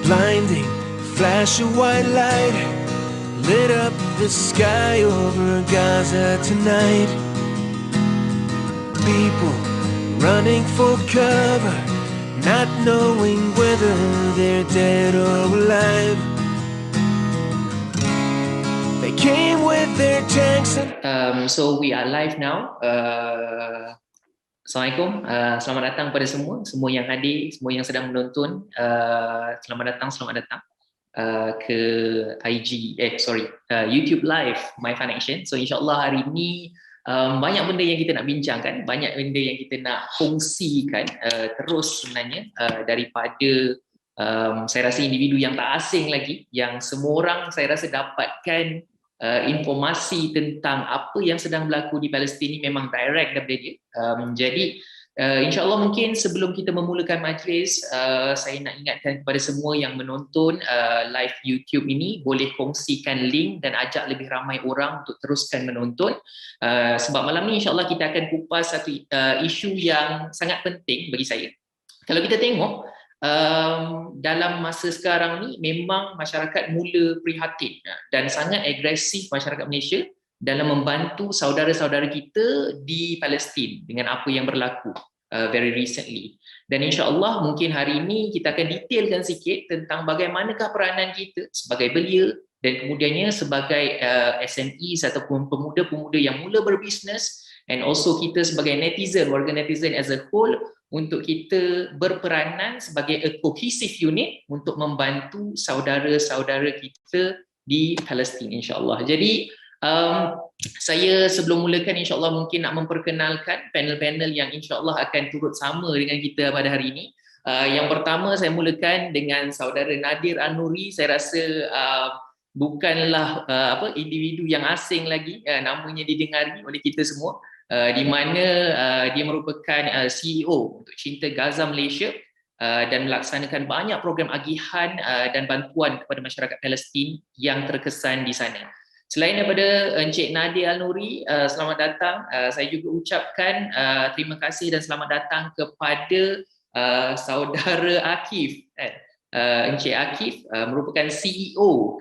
blinding flash of white light lit up the sky over Gaza tonight. People running for cover, not knowing whether they're dead or alive. They came with their tanks and So we are live now. Assalamualaikum, selamat datang pada semua yang hadir, semua yang sedang menonton. Selamat datang ke YouTube Live MyFundAction. So insyaAllah hari ini banyak benda yang kita nak bincangkan, banyak benda yang kita nak kongsikan terus sebenarnya daripada saya rasa individu yang tak asing lagi, yang semua orang saya rasa dapatkan informasi tentang apa yang sedang berlaku di Palestin ini memang direct daripada dia. Jadi insyaAllah mungkin sebelum kita memulakan majlis, saya nak ingatkan kepada semua yang menonton live YouTube ini, boleh kongsikan link dan ajak lebih ramai orang untuk teruskan menonton. Sebab malam ni insyaAllah kita akan kupas satu isu yang sangat penting bagi saya. Kalau kita tengok dalam masa sekarang ni memang masyarakat mula prihatin dan sangat agresif masyarakat Malaysia dalam membantu saudara-saudara kita di Palestin dengan apa yang berlaku very recently. Dan insya-Allah mungkin hari ini kita akan detailkan sikit tentang bagaimanakah peranan kita sebagai belia dan kemudiannya sebagai SMEs ataupun pemuda-pemuda yang mula berbisnes, and also kita sebagai netizen, warga netizen as a whole, untuk kita berperanan sebagai a cohesive unit untuk membantu saudara-saudara kita di Palestin insya-Allah. Jadi saya sebelum mulakan insya-Allah mungkin nak memperkenalkan panel-panel yang insya-Allah akan turut sama dengan kita pada hari ini. Yang pertama saya mulakan dengan saudara Nadir Nuri. Saya rasa bukanlah individu yang asing lagi, namanya didengari oleh kita semua. Di mana dia merupakan CEO untuk Cinta Gaza Malaysia dan melaksanakan banyak program agihan dan bantuan kepada masyarakat Palestin yang terkesan di sana. Selain daripada Encik Nadir Nuri, selamat datang. Saya juga ucapkan terima kasih dan selamat datang kepada saudara Akif. Encik Akif merupakan CEO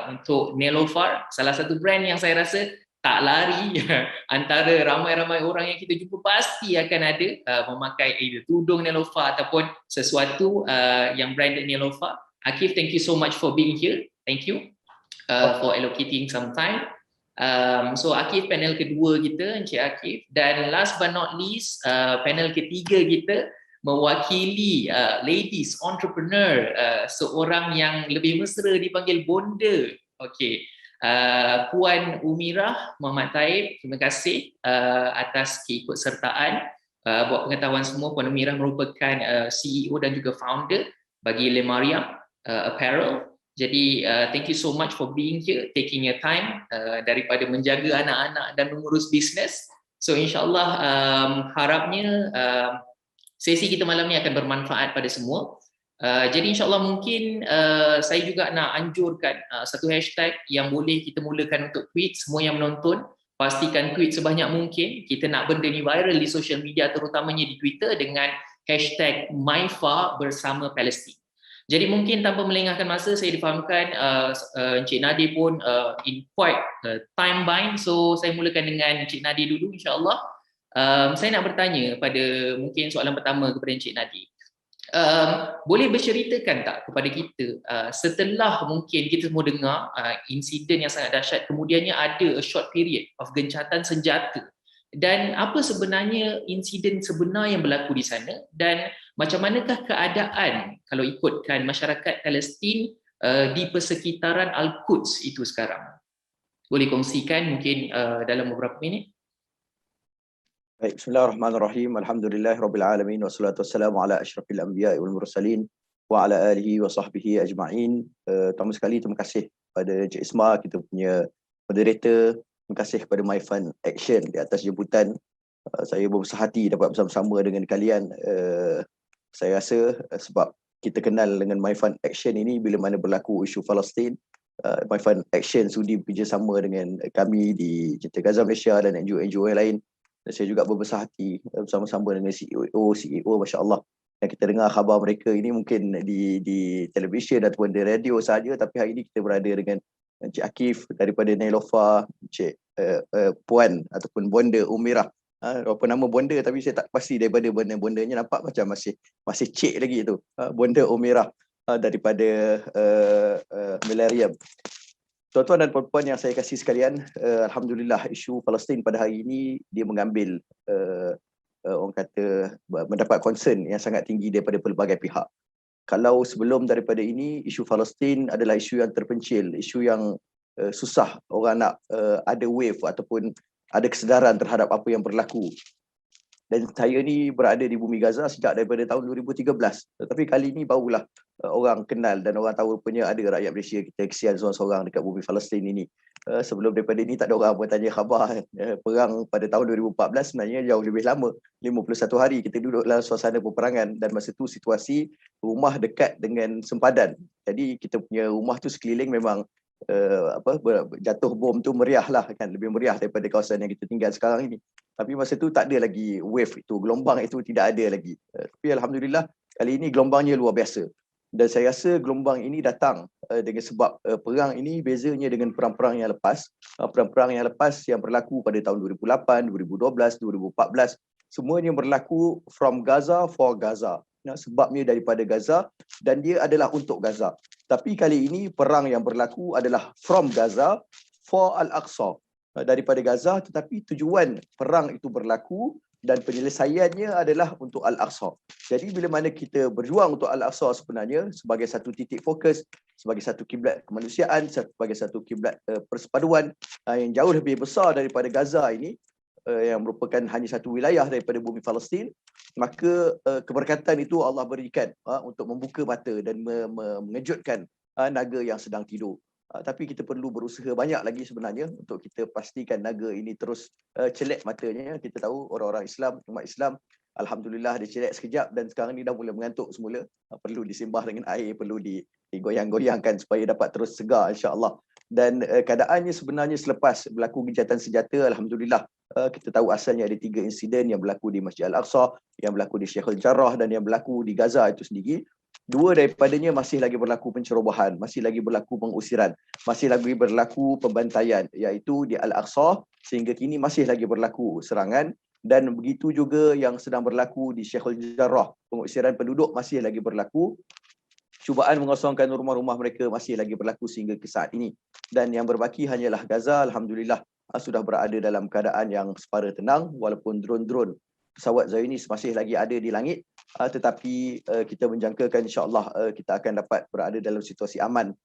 untuk Naelofar, salah satu brand yang saya rasa tak lari antara ramai-ramai orang yang kita jumpa pasti akan ada memakai either tudung Naelofar ataupun sesuatu yang branded Naelofar. Akif, thank you so much for being here. Thank you for allocating some time. So Akif panel kedua kita, Encik Akif, dan last but not least panel ketiga kita mewakili ladies entrepreneur, seorang yang lebih mesra dipanggil bonda. Okey. Puan Umirah Muhammad Taib, terima kasih atas keikutsertaan. Buat pengetahuan semua, Puan Umirah merupakan CEO dan juga founder bagi Maream Apparel. Jadi thank you so much for being here, taking your time daripada menjaga anak-anak dan mengurus bisnes. So insyaAllah harapnya sesi kita malam ni akan bermanfaat pada semua. Jadi insyaAllah mungkin saya juga nak anjurkan satu hashtag yang boleh kita mulakan untuk tweet. Semua yang menonton, pastikan tweet sebanyak mungkin. Kita nak benda ni viral di social media, terutamanya di Twitter, dengan hashtag MyFa bersama Palestin. Jadi mungkin tanpa melengahkan masa, saya difahamkan Encik Nadir pun in quite time bind. So saya mulakan dengan Encik Nadir dulu insyaAllah. Saya nak bertanya pada mungkin soalan pertama kepada Encik Nadir. Boleh berceritakan tak kepada kita setelah mungkin kita semua dengar insiden yang sangat dahsyat, kemudiannya ada a short period of gencatan senjata, dan apa sebenarnya insiden sebenar yang berlaku di sana, dan macam manakah keadaan kalau ikutkan masyarakat Palestin di persekitaran Al-Quds itu sekarang? Boleh kongsikan mungkin dalam beberapa minit? Baik, bismillahirrahmanirrahim. Alhamdulillahirabbil alamin wassalatu wassalamu ala asyrafil anbiya'i wal mursalin wa ala alihi wa sahbihi ajma'in. Pertama sekali terima kasih kepada Encik Isma, kita punya moderator. Terima kasih kepada MyFundAction di atas jemputan. Saya berbesar hati dapat bersama-sama dengan kalian. Saya rasa sebab kita kenal dengan MyFundAction ini bila mana berlaku isu Palestin, MyFundAction sudi bekerjasama dengan kami di Cinta Gaza Malaysia dan NGO-NGO yang lain. Dan saya juga berbesar hati bersama-sama dengan CEO, Masya Allah, yang kita dengar khabar mereka ini mungkin di televisyen ataupun di radio saja, tapi hari ini kita berada dengan Encik Akif daripada Naelofar, Encik Puan ataupun Bonda Umirah. Apa nama bonda tapi saya tak pasti daripada bondanya nampak macam masih cik lagi tu. Bonda Umirah daripada Maream. Tuan-tuan dan puan-puan yang saya kasih sekalian, alhamdulillah isu Palestin pada hari ini dia mengambil orang kata mendapat concern yang sangat tinggi daripada pelbagai pihak. Kalau sebelum daripada ini, isu Palestin adalah isu yang terpencil, isu yang susah orang nak ada wave ataupun ada kesedaran terhadap apa yang berlaku. Dan saya ni berada di bumi Gaza sejak daripada tahun 2013. Tetapi kali ini barulah orang kenal dan orang tahu rupanya ada rakyat Malaysia kita kesian seorang-seorang dekat bumi Palestin ini. Sebelum daripada ini tak ada orang pun tanya khabar. Perang pada tahun 2014 sebenarnya jauh lebih lama. 51 hari kita duduk dalam suasana peperangan dan masa tu situasi rumah dekat dengan sempadan. Jadi kita punya rumah tu sekeliling memang jatuh bom tu meriah lah kan, lebih meriah daripada kawasan yang kita tinggal sekarang ini. Tapi masa tu tak ada lagi wave itu, gelombang itu tidak ada lagi. Tapi alhamdulillah kali ini gelombangnya luar biasa. Dan saya rasa gelombang ini datang dengan sebab perang ini bezanya dengan perang-perang yang lepas. Perang-perang yang lepas yang berlaku pada tahun 2008, 2012, 2014 semuanya berlaku from Gaza for Gaza. Sebabnya daripada Gaza dan dia adalah untuk Gaza. Tapi kali ini perang yang berlaku adalah from Gaza for Al-Aqsa. Daripada Gaza tetapi tujuan perang itu berlaku dan penyelesaiannya adalah untuk Al-Aqsa. Jadi bila mana kita berjuang untuk Al-Aqsa sebenarnya sebagai satu titik fokus, sebagai satu kiblat kemanusiaan, sebagai satu kiblat persepaduan yang jauh lebih besar daripada Gaza ini, yang merupakan hanya satu wilayah daripada bumi Palestin, maka keberkatan itu Allah berikan untuk membuka mata dan mengejutkan naga yang sedang tidur. Tapi kita perlu berusaha banyak lagi sebenarnya untuk kita pastikan naga ini terus celek matanya. Kita tahu orang-orang Islam, umat Islam, alhamdulillah dia celek sekejap dan sekarang ni dah mula mengantuk semula. Perlu disimbah dengan air, perlu digoyang-goyangkan supaya dapat terus segar insya-Allah. Dan keadaannya sebenarnya selepas berlaku gencatan senjata, alhamdulillah kita tahu asalnya ada 3 insiden yang berlaku di Masjid Al-Aqsa, yang berlaku di Syekhul Jarrah dan yang berlaku di Gaza itu sendiri. 2 daripadanya masih lagi berlaku pencerobohan, masih lagi berlaku pengusiran, masih lagi berlaku pembantaian, iaitu di Al-Aqsa sehingga kini masih lagi berlaku serangan. Dan begitu juga yang sedang berlaku di Syekhul Jarrah, pengusiran penduduk masih lagi berlaku. Cubaan mengosongkan rumah-rumah mereka masih lagi berlaku sehingga ke saat ini. Dan yang berbaki hanyalah Gaza, alhamdulillah sudah berada dalam keadaan yang separa tenang walaupun drone-drone pesawat Zionis masih lagi ada di langit, tetapi kita menjangkakan insya-Allah kita akan dapat berada dalam situasi aman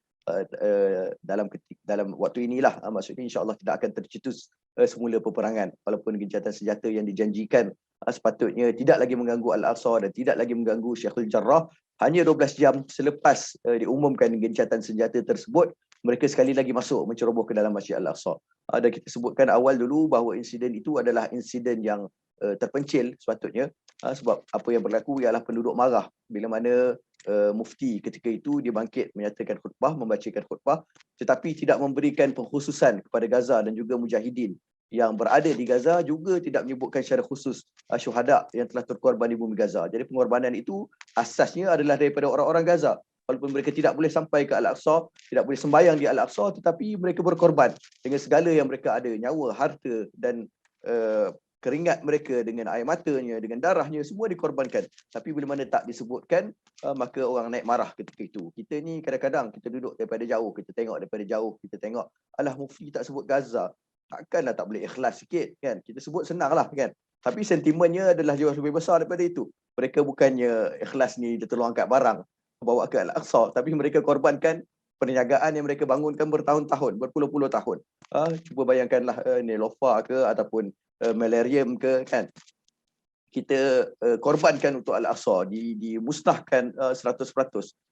dalam waktu inilah. Maksudnya insya-Allah tidak akan tercetus semula peperangan walaupun gencatan senjata yang dijanjikan sepatutnya tidak lagi mengganggu Al-Aqsa dan tidak lagi mengganggu Syekhul Jarrah. Hanya 12 jam selepas diumumkan gencatan senjata tersebut, mereka sekali lagi masuk menceroboh ke dalam Masjid Al-Aqsa. Dan kita sebutkan awal dulu bahawa insiden itu adalah insiden yang terpencil sepatutnya, sebab apa yang berlaku ialah penduduk marah bila mana mufti ketika itu dia bangkit menyatakan khutbah, membacakan khutbah, tetapi tidak memberikan pengkhususan kepada Gaza dan juga mujahidin yang berada di Gaza, juga tidak menyebutkan secara khusus syuhada yang telah terkorban di bumi Gaza. Jadi pengorbanan itu asasnya adalah daripada orang-orang Gaza. Walaupun mereka tidak boleh sampai ke Al-Aqsa, tidak boleh sembahyang di Al-Aqsa, tetapi mereka berkorban dengan segala yang mereka ada, nyawa, harta dan keringat mereka, dengan air matanya, dengan darahnya, semua dikorbankan. Tapi bila mana tak disebutkan, maka orang naik marah ketika itu. Kita ni kadang-kadang kita duduk daripada jauh, kita tengok daripada jauh, kita tengok, alah mufti tak sebut Gaza, takkanlah tak boleh ikhlas sikit kan. Kita sebut senanglah kan. Tapi sentimennya adalah jauh lebih besar daripada itu. Mereka bukannya ikhlas ni dia tolong angkat barang bawa ke Al-Aqsa, tapi mereka korbankan perniagaan yang mereka bangunkan bertahun-tahun, berpuluh-puluh tahun. Cuba bayangkanlah Naelofar ke ataupun Maream ke kan. Kita korbankan untuk Al-Aqsa, dimusnahkan 100%.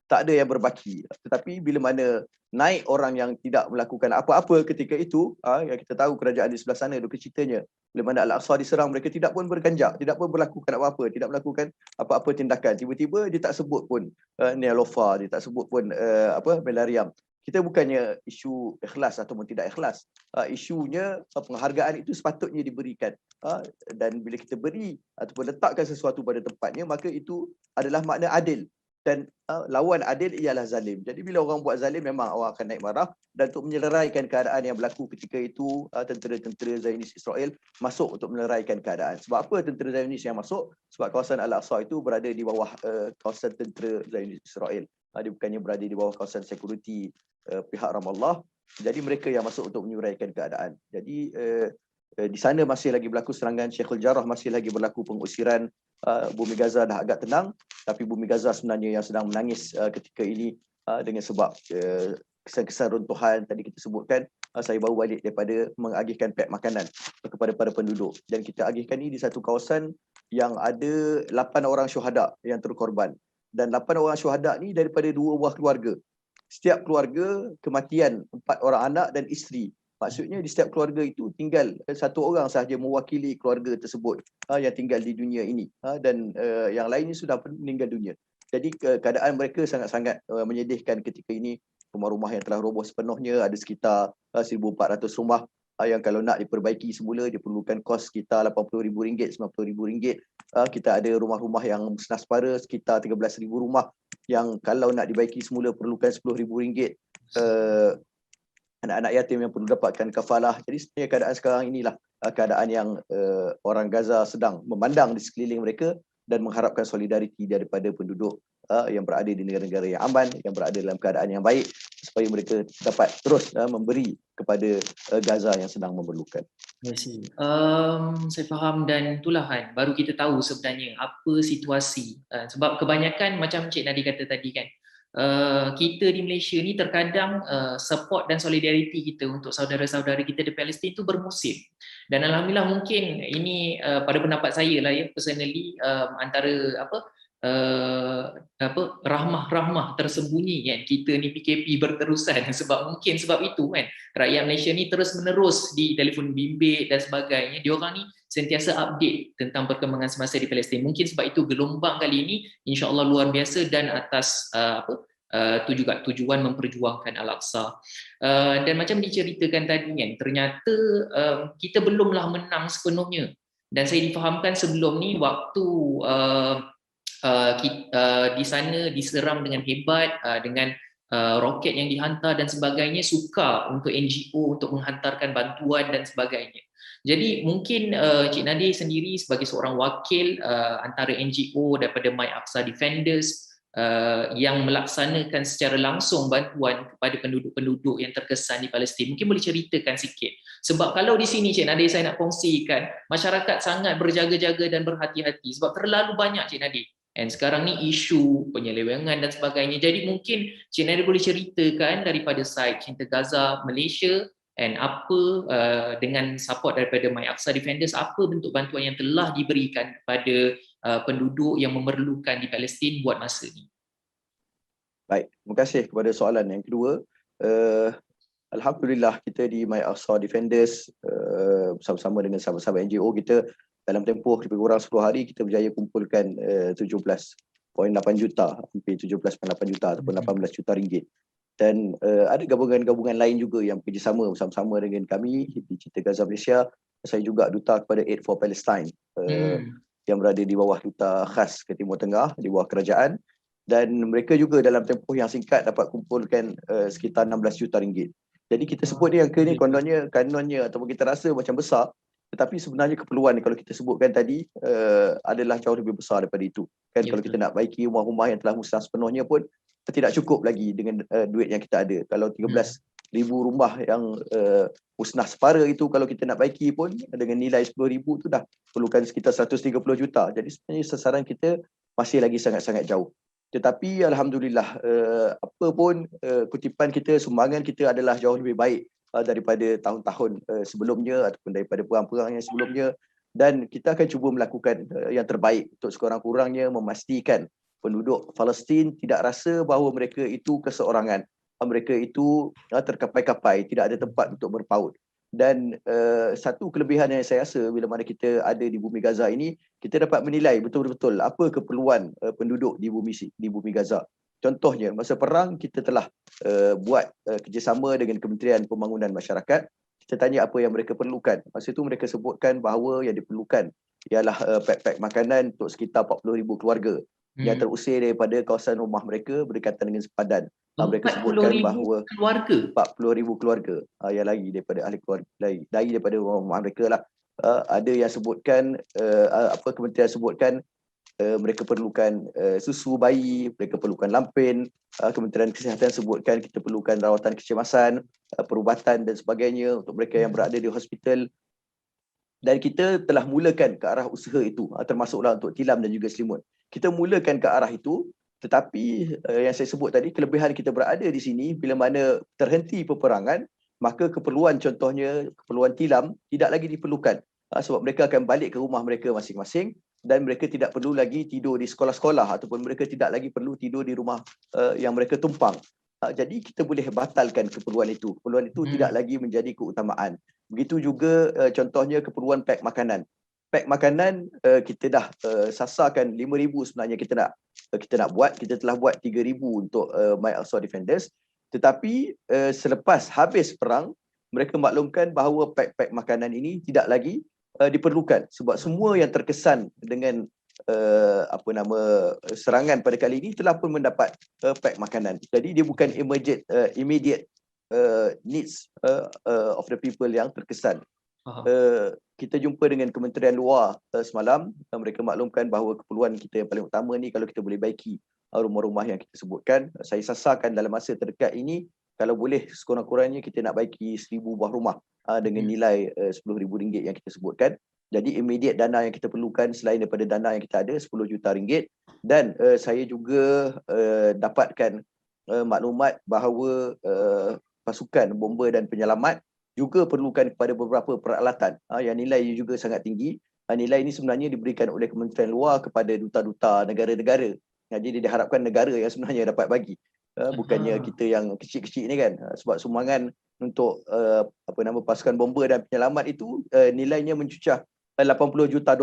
Tak ada yang berbaki. Tetapi bila mana naik orang yang tidak melakukan apa-apa ketika itu, yang kita tahu kerajaan di sebelah sana duka citanya, bila mana Al-Aqsa diserang, mereka tidak pun berganjak, tidak pun melakukan apa-apa, tidak melakukan apa-apa tindakan. Tiba-tiba dia tak sebut pun Naelofar, dia tak sebut pun Maream. kita bukannya isu ikhlas ataupun tidak ikhlas. Isunya penghargaan itu sepatutnya diberikan. Dan bila kita beri ataupun letakkan sesuatu pada tempatnya, maka itu adalah makna adil. Dan lawan adil ialah zalim. Jadi bila orang buat zalim, memang orang akan naik marah. Dan untuk menyelesaikan keadaan yang berlaku ketika itu, tentera-tentera Zionis Israel masuk untuk menyelesaikan keadaan. Sebab apa tentera Zionis yang masuk? Sebab kawasan Al-Aqsa itu berada di bawah kawasan tentera Zionis Israel. Dia bukannya berada di bawah kawasan security pihak Ramallah. Jadi mereka yang masuk untuk menyuraikan keadaan. Jadi di sana masih lagi berlaku serangan Syekhul Jarrah, masih lagi berlaku pengusiran. Bumi Gaza dah agak tenang, tapi bumi Gaza sebenarnya yang sedang menangis ketika ini dengan sebab kesan-kesan runtuhan tadi kita sebutkan. Saya baru balik daripada mengagihkan pek makanan kepada para penduduk, dan kita agihkan ini di satu kawasan yang ada 8 orang syuhada yang terkorban, dan 8 orang syuhada ni daripada 2 buah keluarga. Setiap keluarga kematian 4 orang anak dan isteri. Maksudnya di setiap keluarga itu tinggal 1 orang sahaja mewakili keluarga tersebut yang tinggal di dunia ini, dan yang lainnya sudah meninggal dunia. Jadi keadaan mereka sangat-sangat menyedihkan ketika ini. Rumah-rumah yang telah roboh sepenuhnya, ada sekitar 1,400 rumah yang kalau nak diperbaiki semula diperlukan kos sekitar RM80,000, RM90,000. Kita ada rumah-rumah yang musnah separa sekitar 13,000 rumah yang kalau nak dibaiki semula perlukan RM10,000. Anak-anak yatim yang perlu dapatkan kafalah. Jadi sebenarnya keadaan sekarang inilah keadaan yang orang Gaza sedang memandang di sekeliling mereka dan mengharapkan solidariti daripada penduduk yang berada di negara-negara yang aman, yang berada dalam keadaan yang baik, supaya mereka dapat terus memberi kepada Gaza yang sedang memerlukan. Saya faham, dan itulah kan baru kita tahu sebenarnya apa situasi. Sebab kebanyakan macam Cik Nadir kata tadi kan, kita di Malaysia ni terkadang support dan solidariti kita untuk saudara-saudara kita di Palestin itu bermusim. Dan alhamdulillah mungkin ini pada pendapat saya lah ya, personally, antara rahmah tersembunyi kan kita ni PKP berterusan. Sebab itu kan rakyat Malaysia ni terus menerus di telefon bimbit dan sebagainya, diorang ni sentiasa update tentang perkembangan semasa di Palestin. Mungkin sebab itu gelombang kali ini insya-Allah luar biasa dan atas itu juga tujuan memperjuangkan Al-Aqsa. Dan macam diceritakan tadi kan, ternyata kita belumlah menang sepenuhnya. Dan saya difahamkan sebelum ni waktu di sana diseram dengan hebat, dengan roket yang dihantar dan sebagainya, sukar untuk NGO untuk menghantarkan bantuan dan sebagainya. Jadi mungkin Cik Nadir sendiri sebagai seorang wakil antara NGO daripada My Aqsa Defenders yang melaksanakan secara langsung bantuan kepada penduduk-penduduk yang terkesan di Palestin, mungkin boleh ceritakan sikit. Sebab kalau di sini Cik Nadir saya nak kongsikan, masyarakat sangat berjaga-jaga dan berhati-hati sebab terlalu banyak Cik Nadir. Dan sekarang ni isu penyelewengan dan sebagainya. Jadi mungkin Cik Nadir boleh ceritakan daripada side Cinta Gaza Malaysia, dan apa dengan support daripada My Aqsa Defenders, apa bentuk bantuan yang telah diberikan kepada penduduk yang memerlukan di Palestin buat masa ni. Baik, terima kasih kepada soalan yang kedua. Alhamdulillah kita di My Aqsa Defenders bersama-sama dengan sahabat-sahabat NGO kita, dalam tempoh lebih kurang 10 hari kita berjaya kumpulkan 17.8 juta, hampir 17.8 juta ataupun 18 juta ringgit. Dan ada gabungan-gabungan lain juga yang bekerjasama bersama-sama dengan kami di Cinta Gaza Malaysia. Saya juga duta kepada Aid for Palestine yang berada di bawah duta khas ke Timur Tengah, di bawah kerajaan. Dan mereka juga dalam tempoh yang singkat dapat kumpulkan sekitar 16 juta ringgit. Jadi kita sebut ni angka ni kononnya ataupun kita rasa macam besar, tetapi sebenarnya keperluan kalau kita sebutkan tadi adalah jauh lebih besar daripada itu. Kan, kalau kita nak baiki rumah-rumah yang telah musnah sepenuhnya pun tidak cukup lagi dengan duit yang kita ada. Kalau 13,000 rumah yang musnah separa itu kalau kita nak baiki pun dengan nilai 10,000 tu dah perlukan sekitar 130 juta. Jadi sebenarnya sasaran kita masih lagi sangat-sangat jauh. Tetapi alhamdulillah apa pun kutipan kita, sumbangan kita adalah jauh lebih baik daripada tahun-tahun sebelumnya ataupun daripada perang-perang yang sebelumnya, dan kita akan cuba melakukan yang terbaik untuk sekurang-kurangnya memastikan penduduk Palestin tidak rasa bahawa mereka itu keseorangan, mereka itu terkapai-kapai, tidak ada tempat untuk berpaut. Dan satu kelebihan yang saya rasa bila mana kita ada di bumi Gaza ini, kita dapat menilai betul-betul apa keperluan penduduk di bumi Gaza. Contohnya, masa perang kita telah buat kerjasama dengan Kementerian Pembangunan Masyarakat. Kita tanya apa yang mereka perlukan. Masa itu mereka sebutkan bahawa yang diperlukan ialah pack-pack makanan untuk sekitar 40,000 keluarga yang terusir daripada kawasan rumah mereka berdekatan dengan sepadan. Mereka sebutkan 40,000 bahawa keluarga. 40,000 keluarga yang lari daripada ahli keluarga, lari daripada rumah mereka lah. Ada yang sebutkan kementerian sebutkan mereka perlukan susu bayi, mereka perlukan lampin, Kementerian Kesihatan sebutkan kita perlukan rawatan kecemasan, perubatan dan sebagainya untuk mereka yang berada di hospital. Dan kita telah mulakan ke arah usaha itu, termasuklah untuk tilam dan juga selimut. Kita mulakan ke arah itu, tetapi yang saya sebut tadi, kelebihan kita berada di sini, bila mana terhenti peperangan, maka keperluan, contohnya keperluan tilam tidak lagi diperlukan. Sebab mereka akan balik ke rumah mereka masing-masing dan mereka tidak perlu lagi tidur di sekolah-sekolah ataupun mereka tidak lagi perlu tidur di rumah yang mereka tumpang. Jadi kita boleh batalkan keperluan itu. Keperluan itu tidak lagi menjadi keutamaan. Begitu juga contohnya keperluan pack makanan. Pack makanan kita dah sasarkan 5,000 sebenarnya kita nak buat. Kita telah buat 3,000 untuk MyFundAction Defenders. Tetapi selepas habis perang, mereka maklumkan bahawa pack-pack makanan ini tidak lagi diperlukan sebab semua yang terkesan dengan serangan pada kali ini telah pun mendapat pack makanan. Jadi dia bukan immediate needs of the people yang terkesan. Kita jumpa dengan Kementerian Luar semalam, mereka maklumkan bahawa keperluan kita yang paling utama ni kalau kita boleh baiki rumah-rumah yang kita sebutkan. Saya sasarkan dalam masa terdekat ini, kalau boleh sekurang-kurangnya kita nak baiki 1,000 buah rumah dengan nilai RM10,000 yang kita sebutkan. Jadi immediate dana yang kita perlukan selain daripada dana yang kita ada RM10 juta. Dan saya juga dapatkan maklumat bahawa pasukan bomba dan penyelamat juga perlukan kepada beberapa peralatan yang nilai juga sangat tinggi. Nilai ini sebenarnya diberikan oleh Kementerian Luar kepada duta-duta negara-negara. Jadi diharapkan negara yang sebenarnya dapat bagi. Bukannya kita yang kecil-kecil ni kan. Sebab sumbangan untuk pasukan bomba dan penyelamat itu nilainya mencucah $80 juta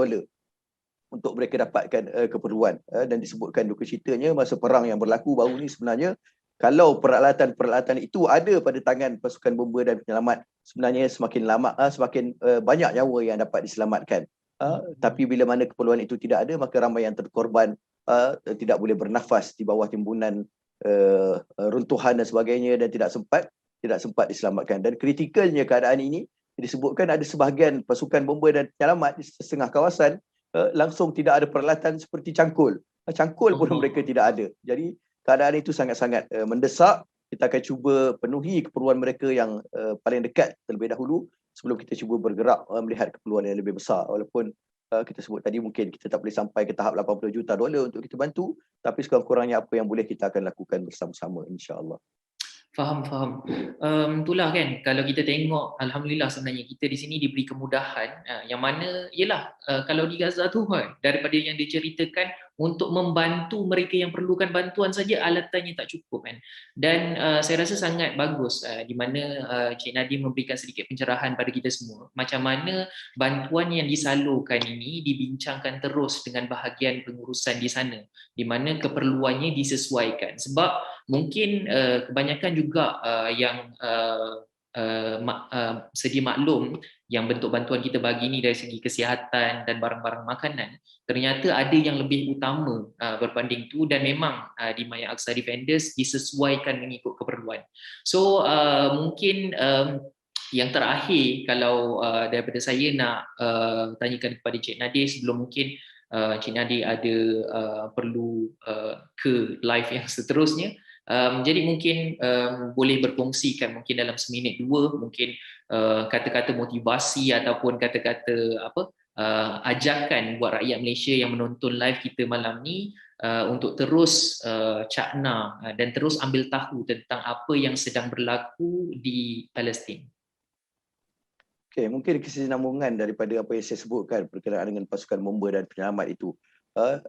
untuk mereka dapatkan keperluan. Dan disebutkan duka citanya masa perang yang berlaku baru ni sebenarnya, kalau peralatan-peralatan itu ada pada tangan pasukan bomba dan penyelamat, sebenarnya semakin banyak nyawa yang dapat diselamatkan. Tapi bila mana keperluan itu tidak ada, maka ramai yang terkorban, tidak boleh bernafas di bawah timbunan runtuhan dan sebagainya dan tidak sempat diselamatkan. Dan kritikalnya keadaan ini disebutkan ada sebahagian pasukan bomba dan penyelamat di setengah kawasan langsung tidak ada peralatan seperti cangkul pun mereka tidak ada. Jadi keadaan itu sangat-sangat mendesak. Kita akan cuba penuhi keperluan mereka yang paling dekat terlebih dahulu sebelum kita cuba bergerak melihat keperluan yang lebih besar. Walaupun kita sebut tadi mungkin kita tak boleh sampai ke tahap $80 juta untuk kita bantu, tapi sekurang-kurangnya apa yang boleh kita akan lakukan bersama-sama, insya-Allah. Faham. Itulah kan, kalau kita tengok, alhamdulillah sebenarnya kita di sini diberi kemudahan yang mana ialah kalau di Gaza tu kan, daripada yang diceritakan untuk membantu mereka yang perlukan bantuan saja alatannya tak cukup kan. Dan saya rasa sangat bagus di mana Cik Nadir memberikan sedikit pencerahan pada kita semua macam mana bantuan yang disalurkan ini dibincangkan terus dengan bahagian pengurusan di sana, di mana keperluannya disesuaikan. Sebab mungkin kebanyakan juga yang sedia maklum yang bentuk bantuan kita bagi ni dari segi kesihatan dan barang-barang makanan, ternyata ada yang lebih utama berbanding tu, dan memang di MyFundAction Defenders disesuaikan mengikut keperluan. So mungkin yang terakhir kalau daripada saya nak tanyakan kepada Cik Nadir sebelum mungkin Cik Nadir ada perlu ke live yang seterusnya. Jadi mungkin boleh berkongsikan mungkin dalam seminit dua mungkin kata-kata motivasi ataupun kata-kata ajakan buat rakyat Malaysia yang menonton live kita malam ni untuk terus cakna dan terus ambil tahu tentang apa yang sedang berlaku di Palestin. Okey, mungkin kesinambungan daripada apa yang saya sebutkan berkenaan dengan pasukan bomba dan penyelamat itu.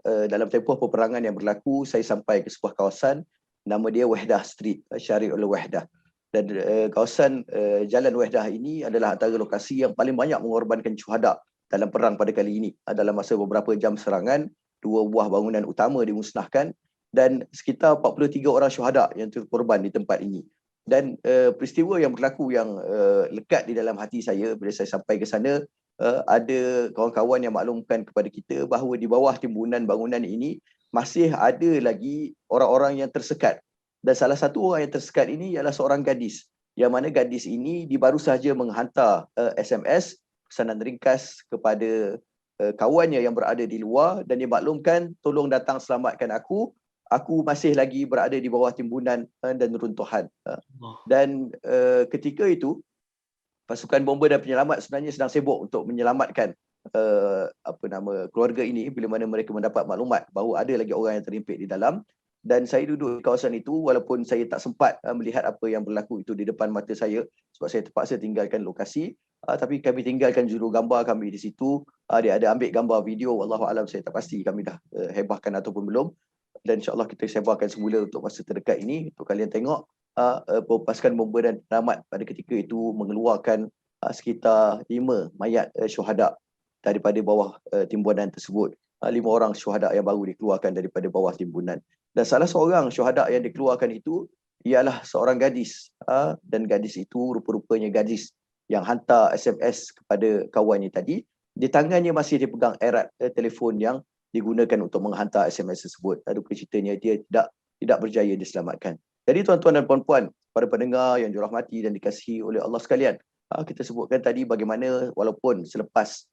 Dalam tempoh peperangan yang berlaku, saya sampai ke sebuah kawasan, nama dia Wahdah Street, Syari'ul Wahdah. Dan kawasan Jalan Wahdah ini adalah antara lokasi yang paling banyak mengorbankan syuhada dalam perang pada kali ini. Dalam masa beberapa jam serangan, 2 buah bangunan utama dimusnahkan dan sekitar 43 orang syuhada yang terkorban di tempat ini. Dan peristiwa yang berlaku yang lekat di dalam hati saya bila saya sampai ke sana, ada kawan-kawan yang maklumkan kepada kita bahawa di bawah timbunan bangunan ini masih ada lagi orang-orang yang tersekat. Dan salah satu orang yang tersekat ini ialah seorang gadis, yang mana gadis ini baru sahaja menghantar SMS, pesanan ringkas kepada kawannya yang berada di luar, dan dia maklumkan, tolong datang selamatkan aku masih lagi berada di bawah timbunan dan runtuhan. Dan ketika itu pasukan bomba dan penyelamat sebenarnya sedang sibuk untuk menyelamatkan keluarga ini bila mana mereka mendapat maklumat bahawa ada lagi orang yang terimpit di dalam. Dan saya duduk di kawasan itu walaupun saya tak sempat melihat apa yang berlaku itu di depan mata saya sebab saya terpaksa tinggalkan lokasi, tapi kami tinggalkan juru gambar kami di situ. Dia ada ambil gambar video, wallahualam saya tak pasti kami dah hebahkan ataupun belum, dan insyaAllah kita sebarkan semula untuk masa terdekat ini untuk kalian tengok pasukan bomba dan penyelamat pada ketika itu mengeluarkan sekitar 5 mayat syuhada daripada bawah timbunan tersebut. 5 orang syuhada yang baru dikeluarkan daripada bawah timbunan. Dan salah seorang syuhada yang dikeluarkan itu ialah seorang gadis, dan gadis itu rupa-rupanya gadis yang hantar SMS kepada kawannya tadi. Di tangannya masih dipegang erat telefon yang digunakan untuk menghantar SMS tersebut. Duka ceritanya dia tidak berjaya diselamatkan. Jadi tuan-tuan dan puan-puan, para pendengar yang dirahmati dan dikasihi oleh Allah sekalian, kita sebutkan tadi bagaimana walaupun selepas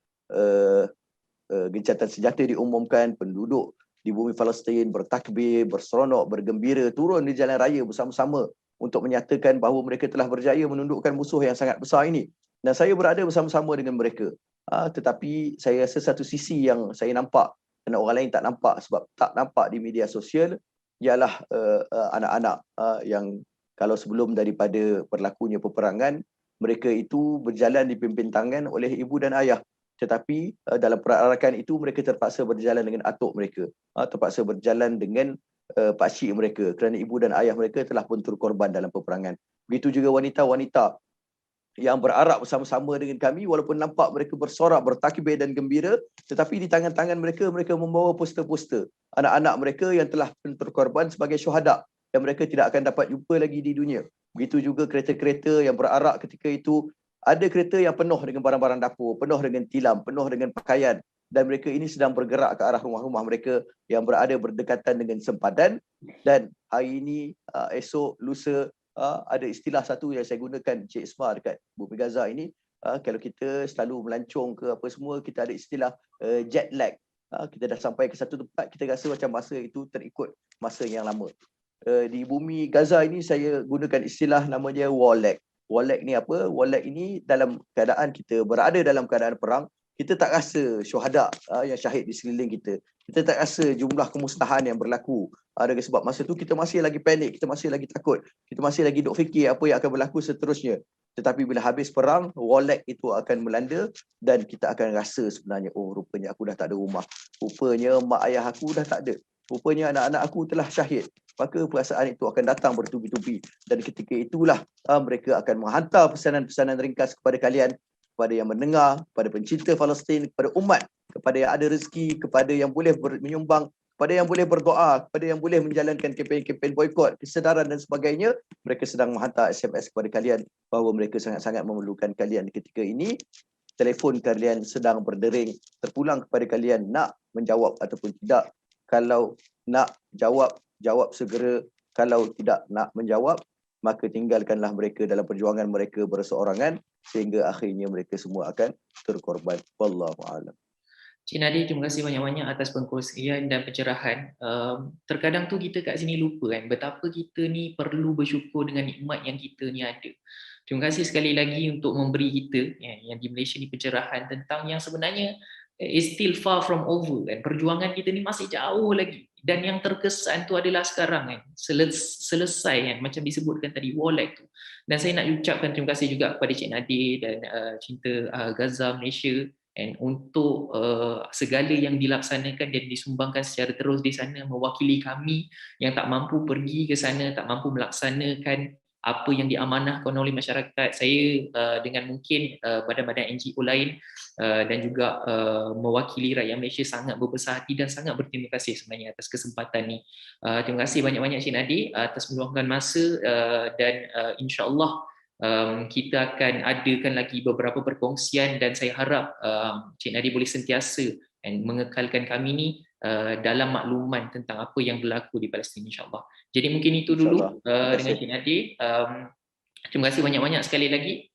gencatan senjata diumumkan, penduduk di bumi Palestin bertakbir, berseronok, bergembira, turun di jalan raya bersama-sama untuk menyatakan bahawa mereka telah berjaya menundukkan musuh yang sangat besar ini. Dan saya berada bersama-sama dengan mereka. Tetapi saya rasa satu sisi yang saya nampak dan orang lain tak nampak sebab tak nampak di media sosial ialah anak-anak yang kalau sebelum daripada berlakunya peperangan, mereka itu berjalan dipimpin tangan oleh ibu dan ayah. Tetapi dalam perarakan itu mereka terpaksa berjalan dengan atuk mereka, terpaksa berjalan dengan pakcik mereka kerana ibu dan ayah mereka telah pun terkorban dalam peperangan. Begitu juga wanita-wanita yang berarak bersama-sama dengan kami walaupun nampak mereka bersorak, bertakbir dan gembira, tetapi di tangan-tangan mereka membawa poster-poster anak-anak mereka yang telah pun terkorban sebagai syuhada dan mereka tidak akan dapat jumpa lagi di dunia. Begitu juga kereta-kereta yang berarak ketika itu. Ada kereta yang penuh dengan barang-barang dapur, penuh dengan tilam, penuh dengan pakaian, dan mereka ini sedang bergerak ke arah rumah-rumah mereka yang berada berdekatan dengan sempadan. Dan hari ini, esok, lusa, ada istilah satu yang saya gunakan Cik Isma dekat bumi Gaza ini, kalau kita selalu melancong ke apa semua, kita ada istilah jet lag. Kita dah sampai ke satu tempat, kita rasa macam masa itu terikut masa yang lama. Di bumi Gaza ini saya gunakan istilah nama dia war lag. War lag ni apa? War lag ini dalam keadaan kita berada dalam keadaan perang, kita tak rasa syuhada yang syahid di sekeliling kita. Kita tak rasa jumlah kemusnahan yang berlaku. Dengan sebab masa tu kita masih lagi panik, kita masih lagi takut, kita masih lagi duk fikir apa yang akan berlaku seterusnya. Tetapi bila habis perang, war lag itu akan melanda dan kita akan rasa sebenarnya, oh rupanya aku dah tak ada rumah. Rupanya mak ayah aku dah tak ada. Rupanya anak-anak aku telah syahid. Maka perasaan itu akan datang bertubi-tubi. Dan ketika itulah mereka akan menghantar pesanan-pesanan ringkas kepada kalian, kepada yang mendengar, kepada pencinta Palestin, kepada umat, kepada yang ada rezeki, kepada yang boleh menyumbang, kepada yang boleh berdoa, kepada yang boleh menjalankan kempen-kempen boikot, kesedaran dan sebagainya. Mereka sedang menghantar SMS kepada kalian bahawa mereka sangat-sangat memerlukan kalian ketika ini. Telefon kalian sedang berdering, terpulang kepada kalian nak menjawab ataupun tidak. Kalau nak jawab, jawab segera. Kalau tidak nak menjawab, maka tinggalkanlah mereka dalam perjuangan mereka berseorangan sehingga akhirnya mereka semua akan terkorban. Wallahu a'lam. Cik Nadir, terima kasih banyak-banyak atas pengkongsian dan pencerahan. Terkadang tu kita kat sini lupa kan betapa kita ni perlu bersyukur dengan nikmat yang kita ni ada. Terima kasih sekali lagi untuk memberi kita yang di Malaysia ni pencerahan tentang yang sebenarnya is still far from over kan. Perjuangan kita ni masih jauh lagi. Dan yang terkesan tu adalah sekarang kan, selesai kan, macam disebutkan tadi war lag tu. Dan saya nak ucapkan terima kasih juga kepada Cik Nadir dan cinta Gaza Malaysia and untuk segala yang dilaksanakan dan disumbangkan secara terus di sana mewakili kami yang tak mampu pergi ke sana, tak mampu melaksanakan apa yang diamanahkan oleh masyarakat. Saya dengan mungkin badan-badan NGO lain dan juga mewakili rakyat Malaysia sangat berbesar hati dan sangat berterima kasih sebenarnya atas kesempatan ni. Terima kasih banyak-banyak Cik Nadir atas meluangkan masa dan insya-Allah kita akan adakan lagi beberapa perkongsian dan saya harap Cik Nadir boleh sentiasa mengekalkan kami ni dalam makluman tentang apa yang berlaku di Palestin, insya-Allah. Jadi mungkin itu dulu dengan Cik Nadir. Terima kasih banyak-banyak sekali lagi.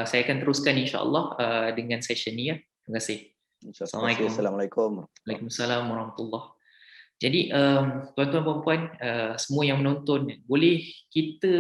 Saya akan teruskan insya-Allah dengan session ni ya. Terima kasih. Assalamualaikum. Assalamualaikum. Waalaikumsalam warahmatullahi. Jadi tuan-tuan dan puan semua yang menonton, boleh kita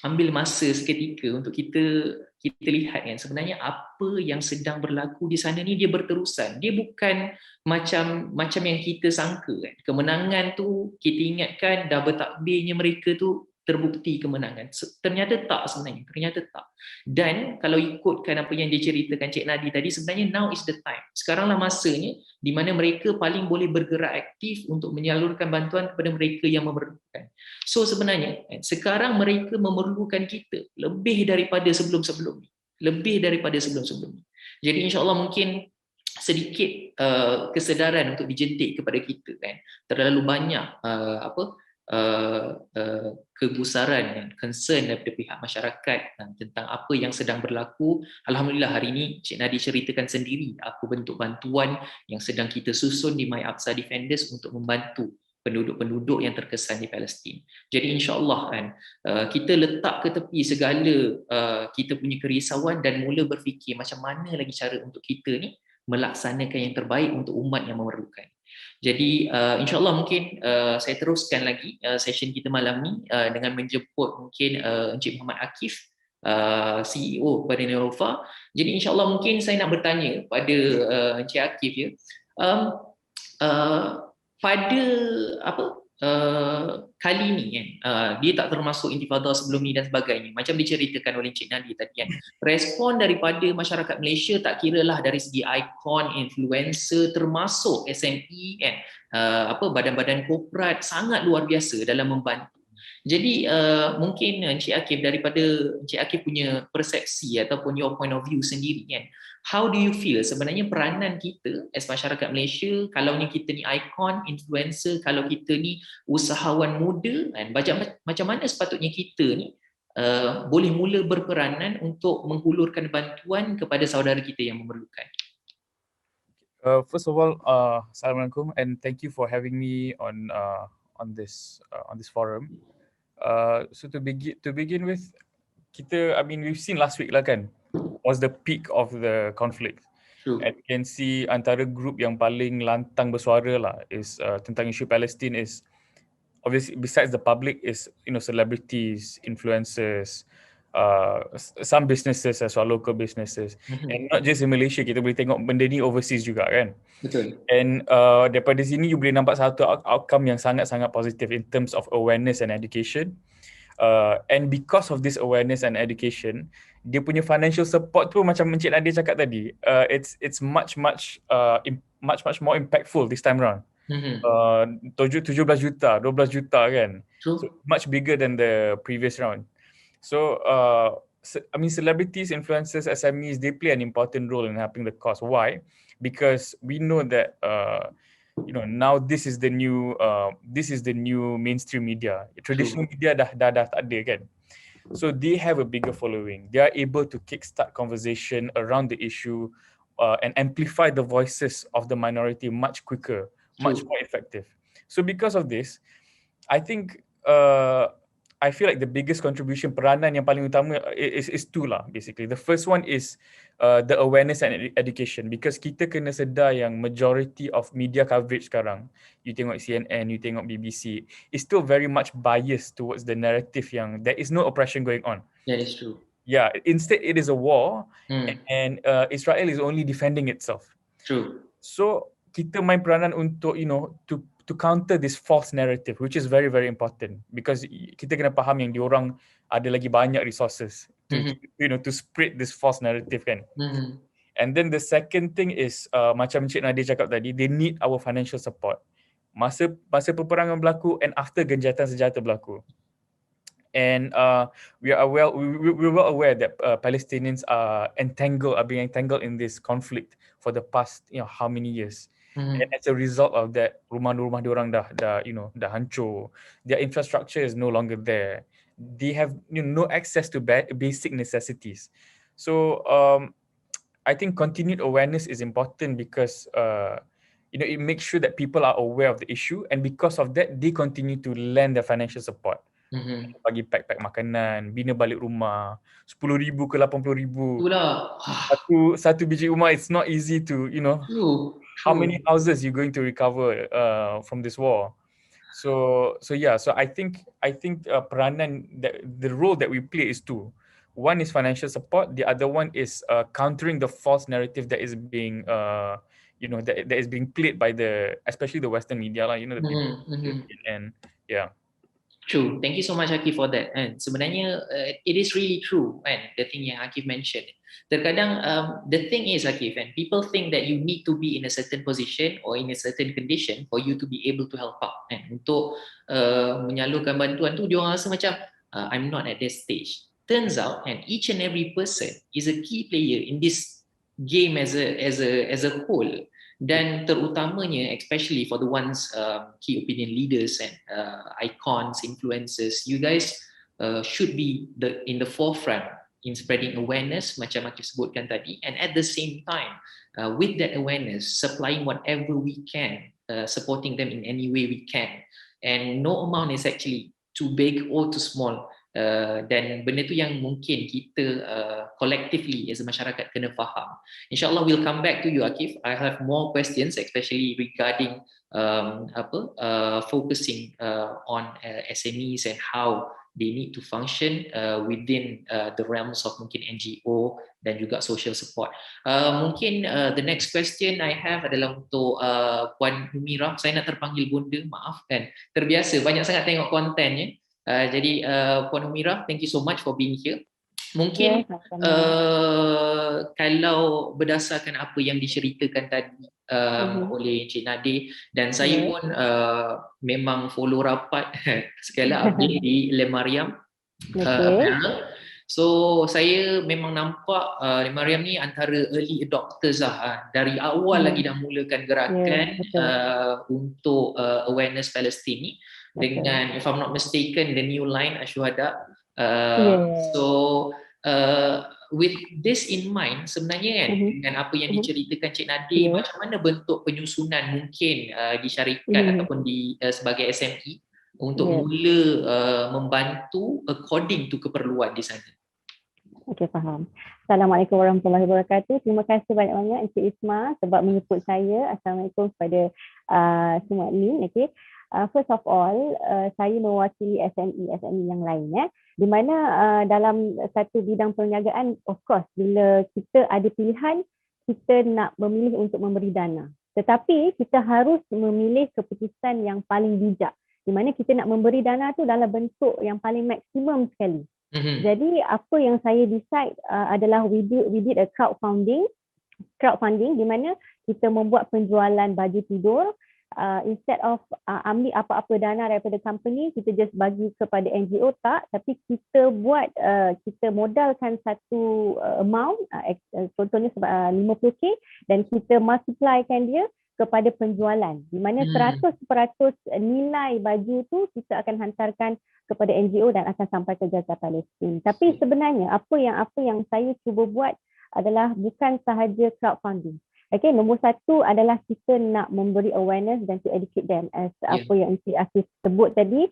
ambil masa seketika untuk kita lihat kan sebenarnya apa yang sedang berlaku di sana ni dia berterusan. Dia bukan macam yang kita sangka kan. Kemenangan tu kita ingatkan dah bertakbirnya mereka tu terbukti kemenangan. Ternyata tak sebenarnya, ternyata tak. Dan kalau ikutkan apa yang diceritakan Cik Nadir tadi, sebenarnya now is the time. Sekaranglah masanya di mana mereka paling boleh bergerak aktif untuk menyalurkan bantuan kepada mereka yang memerlukan. So sebenarnya sekarang mereka memerlukan kita lebih daripada sebelum-sebelum ni. Lebih daripada sebelum-sebelum ni. Jadi insya-Allah mungkin sedikit kesedaran untuk dijentik kepada kita kan. Terlalu banyak kegusaran dan concern daripada pihak masyarakat tentang apa yang sedang berlaku. Alhamdulillah hari ini Cik Nadir ceritakan sendiri apa bentuk bantuan yang sedang kita susun di My Aqsa Defenders untuk membantu penduduk-penduduk yang terkesan di Palestin. Jadi insya-Allah kan kita letak ke tepi segala kita punya kerisauan dan mula berfikir macam mana lagi cara untuk kita ni melaksanakan yang terbaik untuk umat yang memerlukan. Jadi insya-Allah mungkin saya teruskan lagi session kita malam ni dengan menjemput mungkin Encik Muhammad Akif, CEO pada Naelofar. Jadi insya-Allah mungkin saya nak bertanya pada Encik Akif ya. Pada kali ni kan dia tak termasuk intifada sebelum ni dan sebagainya macam diceritakan oleh Cik Nadir tadi kan, respon daripada masyarakat Malaysia tak kiralah dari segi ikon, influencer termasuk SME kan, badan-badan korporat sangat luar biasa dalam membantu. Jadi mungkin Encik Akif, daripada Encik Akif punya persepsi ataupun your point of view sendiri kan, how do you feel sebenarnya peranan kita as masyarakat Malaysia, kalau ni kita ni ikon, influencer, kalau kita ni usahawan muda kan, macam mana sepatutnya kita ni boleh mula berperanan untuk menghulurkan bantuan kepada saudara kita yang memerlukan. First of all, Assalamualaikum and thank you for having me on this forum. So to begin with, we've seen last week lah kan, was the peak of the conflict. True. And you can see antara grup yang paling lantang bersuara lah is tentang isu Palestin is obviously besides the public is celebrities, influencers, some businesses as well, local businesses. And not just in Malaysia, kita boleh tengok benda ni overseas juga kan. Betul. And daripada sini you boleh nampak satu outcome yang sangat-sangat positif in terms of awareness and education. And because of this awareness and education, dia punya financial support tu macam Encik Nadir cakap tadi, it's much more impactful this time around. 17 juta, 12 juta kan. True. So much bigger than the previous round. So celebrities, influencers, SMEs, they play an important role in helping the cause. Why? Because we know that now this is the new mainstream media. Traditional media dah tak ada kan. So they have a bigger following. They are able to kickstart conversation around the issue and amplify the voices of the minority much quicker, much more effective. So because of this, I think I feel like the biggest contribution, peranan yang paling utama is two lah basically. The first one is the awareness and education, because kita kena sedar yang majority of media coverage sekarang, you tengok CNN, you tengok BBC, is still very much biased towards the narrative yang there is no oppression going on. That is true. Yeah, instead it is a war and Israel is only defending itself. True. So kita main peranan untuk to counter this false narrative, which is very very important, because kita kena faham yang diorang ada lagi banyak resources to spread this false narrative kan. And then the second thing is macam Encik Nadir cakap tadi, they need our financial support masa peperangan berlaku and after genjatan senjata berlaku. And we're well aware that Palestinians are being entangled in this conflict for the past how many years. And as a result of that, rumah-rumah diorang dah dah hancur. Their infrastructure is no longer there. They have no access to basic necessities. So I think continued awareness is important because it makes sure that people are aware of the issue, and because of that, they continue to lend their financial support. Bagi pack-pack makanan, bina balik rumah, 10,000 ke 80,000. Itulah. Satu biji rumah, it's not easy to, True. how many houses you're going to recover from this war. So I think peranan, the role that we play is two. One is financial support. The other one is countering the false narrative that is being that is being played by especially the Western media lah. The people and yeah. True. Thank you so much, Akif, for that. And sebenarnya, it is really true. And the thing yang Akif mentioned, terkadang the thing is, Akif, and people think that you need to be in a certain position or in a certain condition for you to be able to help out. And untuk menyalurkan bantuan tu, dia orang rasa macam I'm not at that stage. Turns out, and each and every person is a key player in this game as a whole. Dan terutamanya, especially for the ones key opinion leaders and icons, influencers, you guys should be in the forefront in spreading awareness, macam Akif sebutkan tadi, and at the same time, with that awareness, supplying whatever we can, supporting them in any way we can, and no amount is actually too big or too small. Dan benda tu yang mungkin kita collectively as a masyarakat kena faham. InsyaAllah we'll come back to you, Akif. I have more questions, especially regarding focusing on SMEs and how they need to function within the realms of mungkin NGO dan juga social support. Mungkin the next question I have adalah untuk Puan Humirah. Saya nak terpanggil Bunda, maaf kan. Terbiasa banyak sangat tengok kontennya. Jadi Puan Humirah, thank you so much for being here. Mungkin kalau berdasarkan apa yang diceritakan tadi oleh Encik Nadir, dan saya pun memang follow rapat segala update di Maream. So saya memang nampak Maream ni antara early adopters lah, dari awal lagi dah mulakan gerakan untuk awareness Palestin ni. Dengan, if I'm not mistaken, the new line Asyuhada. So with this in mind, sebenarnya kan, dengan apa yang diceritakan Cik Nadir, macam mana bentuk penyusunan mungkin di syarikat ataupun sebagai SME untuk mula membantu according to keperluan di sana? Okey, faham. Assalamualaikum warahmatullahi wabarakatuh. Terima kasih banyak-banyak Encik Isma sebab menyebut saya. Assalamualaikum kepada semua admin. Okey. First of all, saya mewakili SME yang lain, di mana dalam satu bidang perniagaan, of course, bila kita ada pilihan, kita nak memilih untuk memberi dana. Tetapi kita harus memilih keputusan yang paling bijak, di mana kita nak memberi dana tu dalam bentuk yang paling maksimum sekali. Jadi apa yang saya decide adalah we did a crowdfunding, di mana kita membuat penjualan baju tidur. Instead of ambil apa-apa dana daripada company, kita just bagi kepada NGO, tapi kita buat, kita modalkan satu amount, contohnya 50k, dan kita multiplykan dia kepada penjualan, di mana 100% nilai baju tu kita akan hantarkan kepada NGO dan akan sampai ke Gaza Palestin. Tapi sebenarnya apa yang saya cuba buat adalah bukan sahaja crowdfunding. Okay, nombor satu adalah kita nak memberi awareness dan to educate them as apa yang Encik Akif sebut tadi,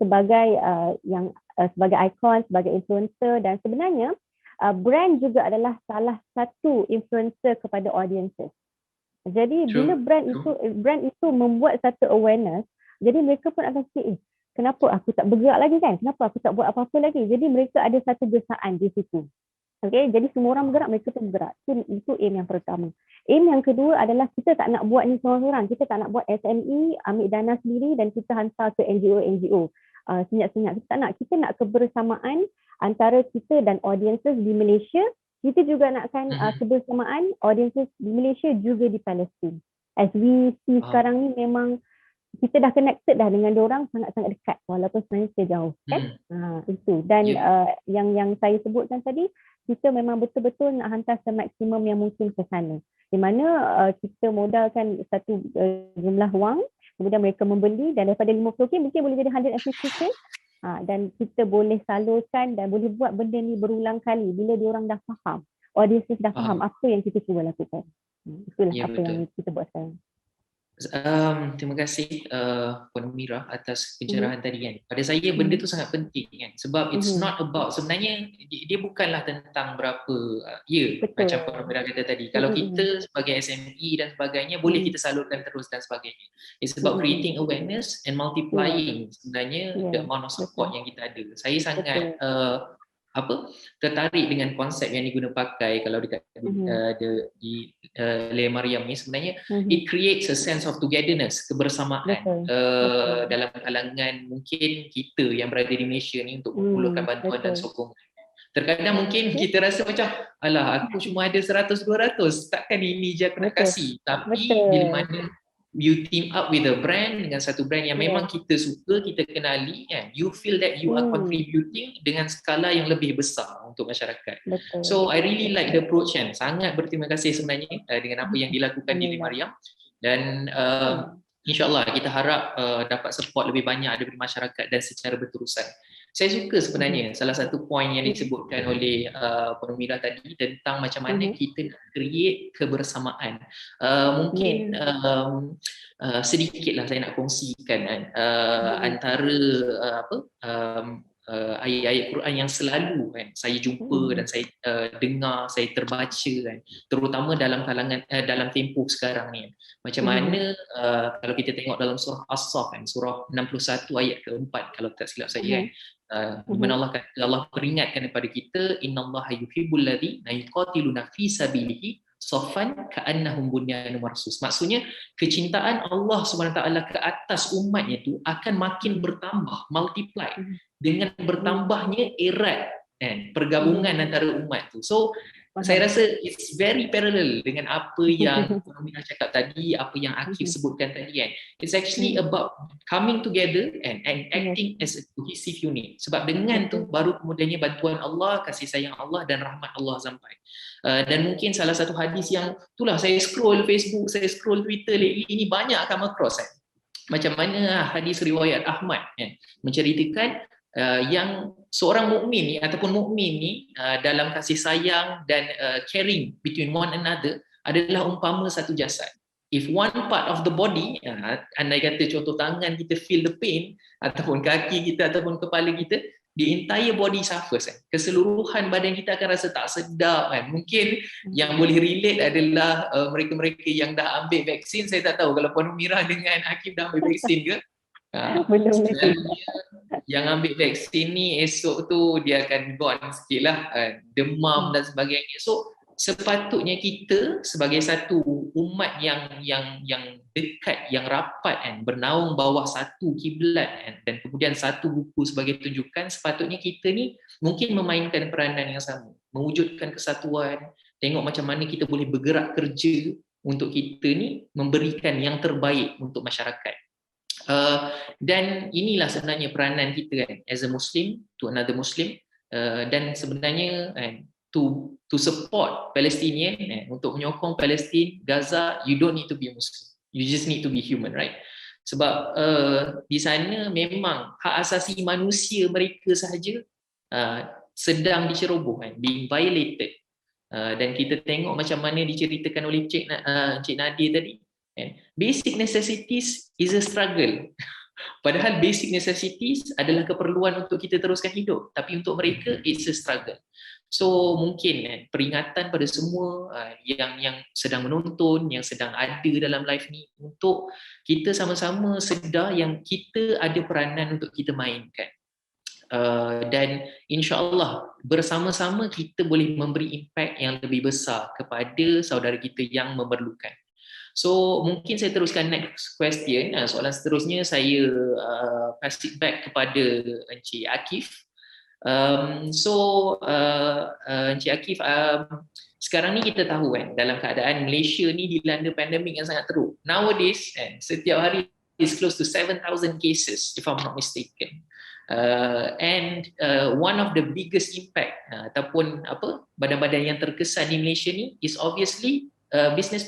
sebagai sebagai icon, sebagai influencer, dan sebenarnya brand juga adalah salah satu influencer kepada audiences. Jadi bila brand itu membuat satu awareness, jadi mereka pun akan fikir, kenapa aku tak bergerak lagi kan? Kenapa aku tak buat apa-apa lagi? Jadi mereka ada satu desaan di situ. Okay, jadi semua orang bergerak, mereka pun bergerak. Itu aim yang pertama. Aim yang kedua adalah kita tak nak buat ni seorang-seorang. Kita tak nak buat SME, ambil dana sendiri dan kita hantar ke NGO. Senyap-senyap. Kita nak kebersamaan antara kita dan audiences di Malaysia. Kita juga nakkan kebersamaan audiences di Malaysia juga di Palestin. As we see sekarang ni memang kita dah connected dah dengan diorang sangat-sangat dekat walaupun sebenarnya kita jauh kan. Itu dan yang saya sebutkan tadi, kita memang betul-betul nak hantar semaksimum yang mungkin ke sana, di mana kita modalkan satu jumlah wang, kemudian mereka membeli dan daripada 50k mungkin boleh jadi 150k. Dan kita boleh salurkan dan boleh buat benda ni berulang kali bila diorang dah faham, audience dah faham apa yang kita cuba lakukan. Itulah apa betul. yang kita buat sekarang. Terima kasih Puan Mira atas pencerahan tadi kan. Pada saya benda tu sangat penting kan, sebab it's not about, sebenarnya dia bukanlah tentang berapa macam Puan Mira kata tadi, kalau kita sebagai SME dan sebagainya boleh kita salurkan terus dan sebagainya. It's about creating awareness and multiplying sebenarnya the amount of support yang kita ada. Saya sangat tertarik dengan konsep yang diguna pakai kalau dekat di Maream ni sebenarnya. It creates a sense of togetherness, kebersamaan dalam kalangan mungkin kita yang berada di Malaysia ni untuk memerlukan bantuan dan sokongan. Terkadang mungkin kita rasa macam, alah aku cuma ada 100-200, takkan ini je aku nak kasih. Tapi bila mana you team up with a brand, dengan satu brand yang memang kita suka, kita kenali kan, you feel that you are contributing dengan skala yang lebih besar untuk masyarakat. So I really like the approach kan. Sangat berterima kasih sebenarnya dengan apa yang dilakukan di Maream, dan insyaAllah kita harap dapat support lebih banyak daripada masyarakat dan secara berterusan. Saya suka sebenarnya salah satu poin yang disebutkan oleh Puan Mira tadi tentang macam mana kita nak create kebersamaan. Mungkin sedikitlah saya nak kongsikan kan, antara ayat-ayat Quran yang selalu kan saya jumpa dan saya dengar, saya terbaca kan, terutama dalam kalangan dalam tempoh sekarang ni. Macam mana kalau kita tengok dalam surah As-Saff kan, surah 61 ayat ke-4 kalau tak silap saya kan, di mana Allah kata, Allah peringatkan kepada kita, innallaha yuhibbul ladzina yuqatiluna fi sabilihi saffan ka'annahum bunyanun marsus. Maksudnya kecintaan Allah SWT ke atas umatnya tu akan makin bertambah, multiply dengan bertambahnya erat kan, pergabungan antara umat tu. So saya rasa it's very parallel dengan apa yang Puan Mira cakap tadi, apa yang Akif sebutkan tadi kan. It's actually about coming together and acting as a cohesive unit. Sebab dengan tu baru kemudiannya bantuan Allah, kasih sayang Allah dan rahmat Allah sampai. Dan mungkin salah satu hadis yang itulah, saya scroll Facebook, saya scroll Twitter lately ini banyak come across kan. Macam mana hadis riwayat Ahmad kan, menceritakan yang seorang mukmin ni ataupun mukmin ni dalam kasih sayang dan caring between one another adalah umpama satu jasad. If one part of the body, andai kata contoh tangan kita feel the pain, ataupun kaki kita ataupun kepala kita, the entire body suffers kan. Keseluruhan badan kita akan rasa tak sedap kan. Mungkin yang boleh relate adalah mereka-mereka yang dah ambil vaksin. Saya tak tahu kalau Puan Mira dengan Akif dah ambil vaksin ke. Yang ambil vaksin ni esok tu dia akan gone sikit lah, demam dan sebagainya. So sepatutnya kita sebagai satu umat yang dekat, yang rapat kan, bernaung bawah satu kiblat kan, dan kemudian satu buku sebagai tunjukan, sepatutnya kita ni mungkin memainkan peranan yang sama, mewujudkan kesatuan, tengok macam mana kita boleh bergerak kerja untuk kita ni memberikan yang terbaik untuk masyarakat. Dan inilah sebenarnya peranan kita kan, as a Muslim to another Muslim, dan sebenarnya to support Palestinian, untuk menyokong Palestin, Gaza, you don't need to be a Muslim, you just need to be human, right? Sebab di sana memang hak asasi manusia mereka sahaja sedang diceroboh kan, being violated. Dan kita tengok macam mana diceritakan oleh Encik Nadir tadi. Basic necessities is a struggle. Padahal basic necessities adalah keperluan untuk kita teruskan hidup, tapi untuk mereka it's a struggle. So mungkin peringatan pada semua yang sedang menonton, yang sedang ada dalam live ni, untuk kita sama-sama sedar yang kita ada peranan untuk kita mainkan. Dan insya-Allah bersama-sama kita boleh memberi impact yang lebih besar kepada saudara kita yang memerlukan. So mungkin saya teruskan next question. Soalan seterusnya saya pass it back kepada Encik Akif. Encik Akif, sekarang ni kita tahu kan, dalam keadaan Malaysia ni dilanda pandemik yang sangat teruk. Nowadays setiap hari is close to 7,000 cases, if I'm not mistaken. And one of the biggest impact ataupun badan-badan yang terkesan di Malaysia ni is obviously business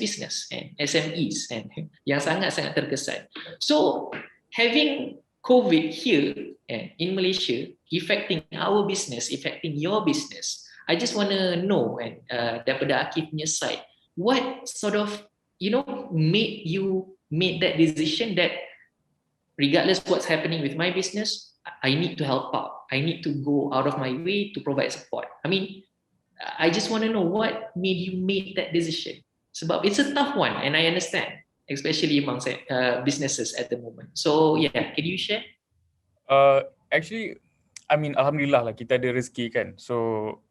and SMEs and yang sangat-sangat terkesan. So having COVID here in Malaysia affecting our business, affecting your business, I just want to know daripada Akif punya side, what sort of made you made that decision that regardless what's happening with my business, I need to help out. I need to go out of my way to provide support. I mean, I just want to know what made you make that decision. Sebab it's a tough one, and I understand, especially amongst businesses at the moment. So yeah, can you share? Actually, I mean, alhamdulillah lah kita ada rezeki kan. So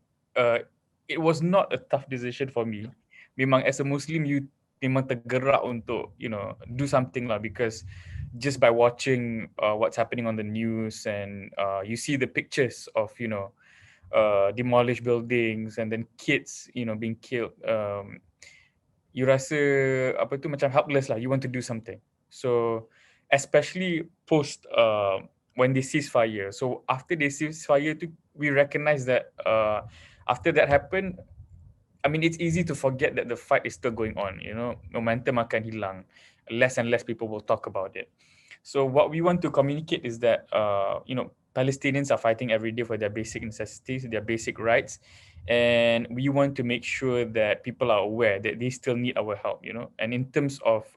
it was not a tough decision for me. Memang as a Muslim, you memang tergerak untuk do something lah, because just by watching what's happening on the news and you see the pictures of demolished buildings and then kids being killed, you rasa macam helpless lah. You want to do something. So especially post when they cease fire. So after they cease fire, we recognize that after that happened, I mean, it's easy to forget that the fight is still going on. Momentum akan hilang. Less and less people will talk about it. So what we want to communicate is that Palestinians are fighting every day for their basic necessities, their basic rights, and we want to make sure that people are aware that they still need our help. And in terms of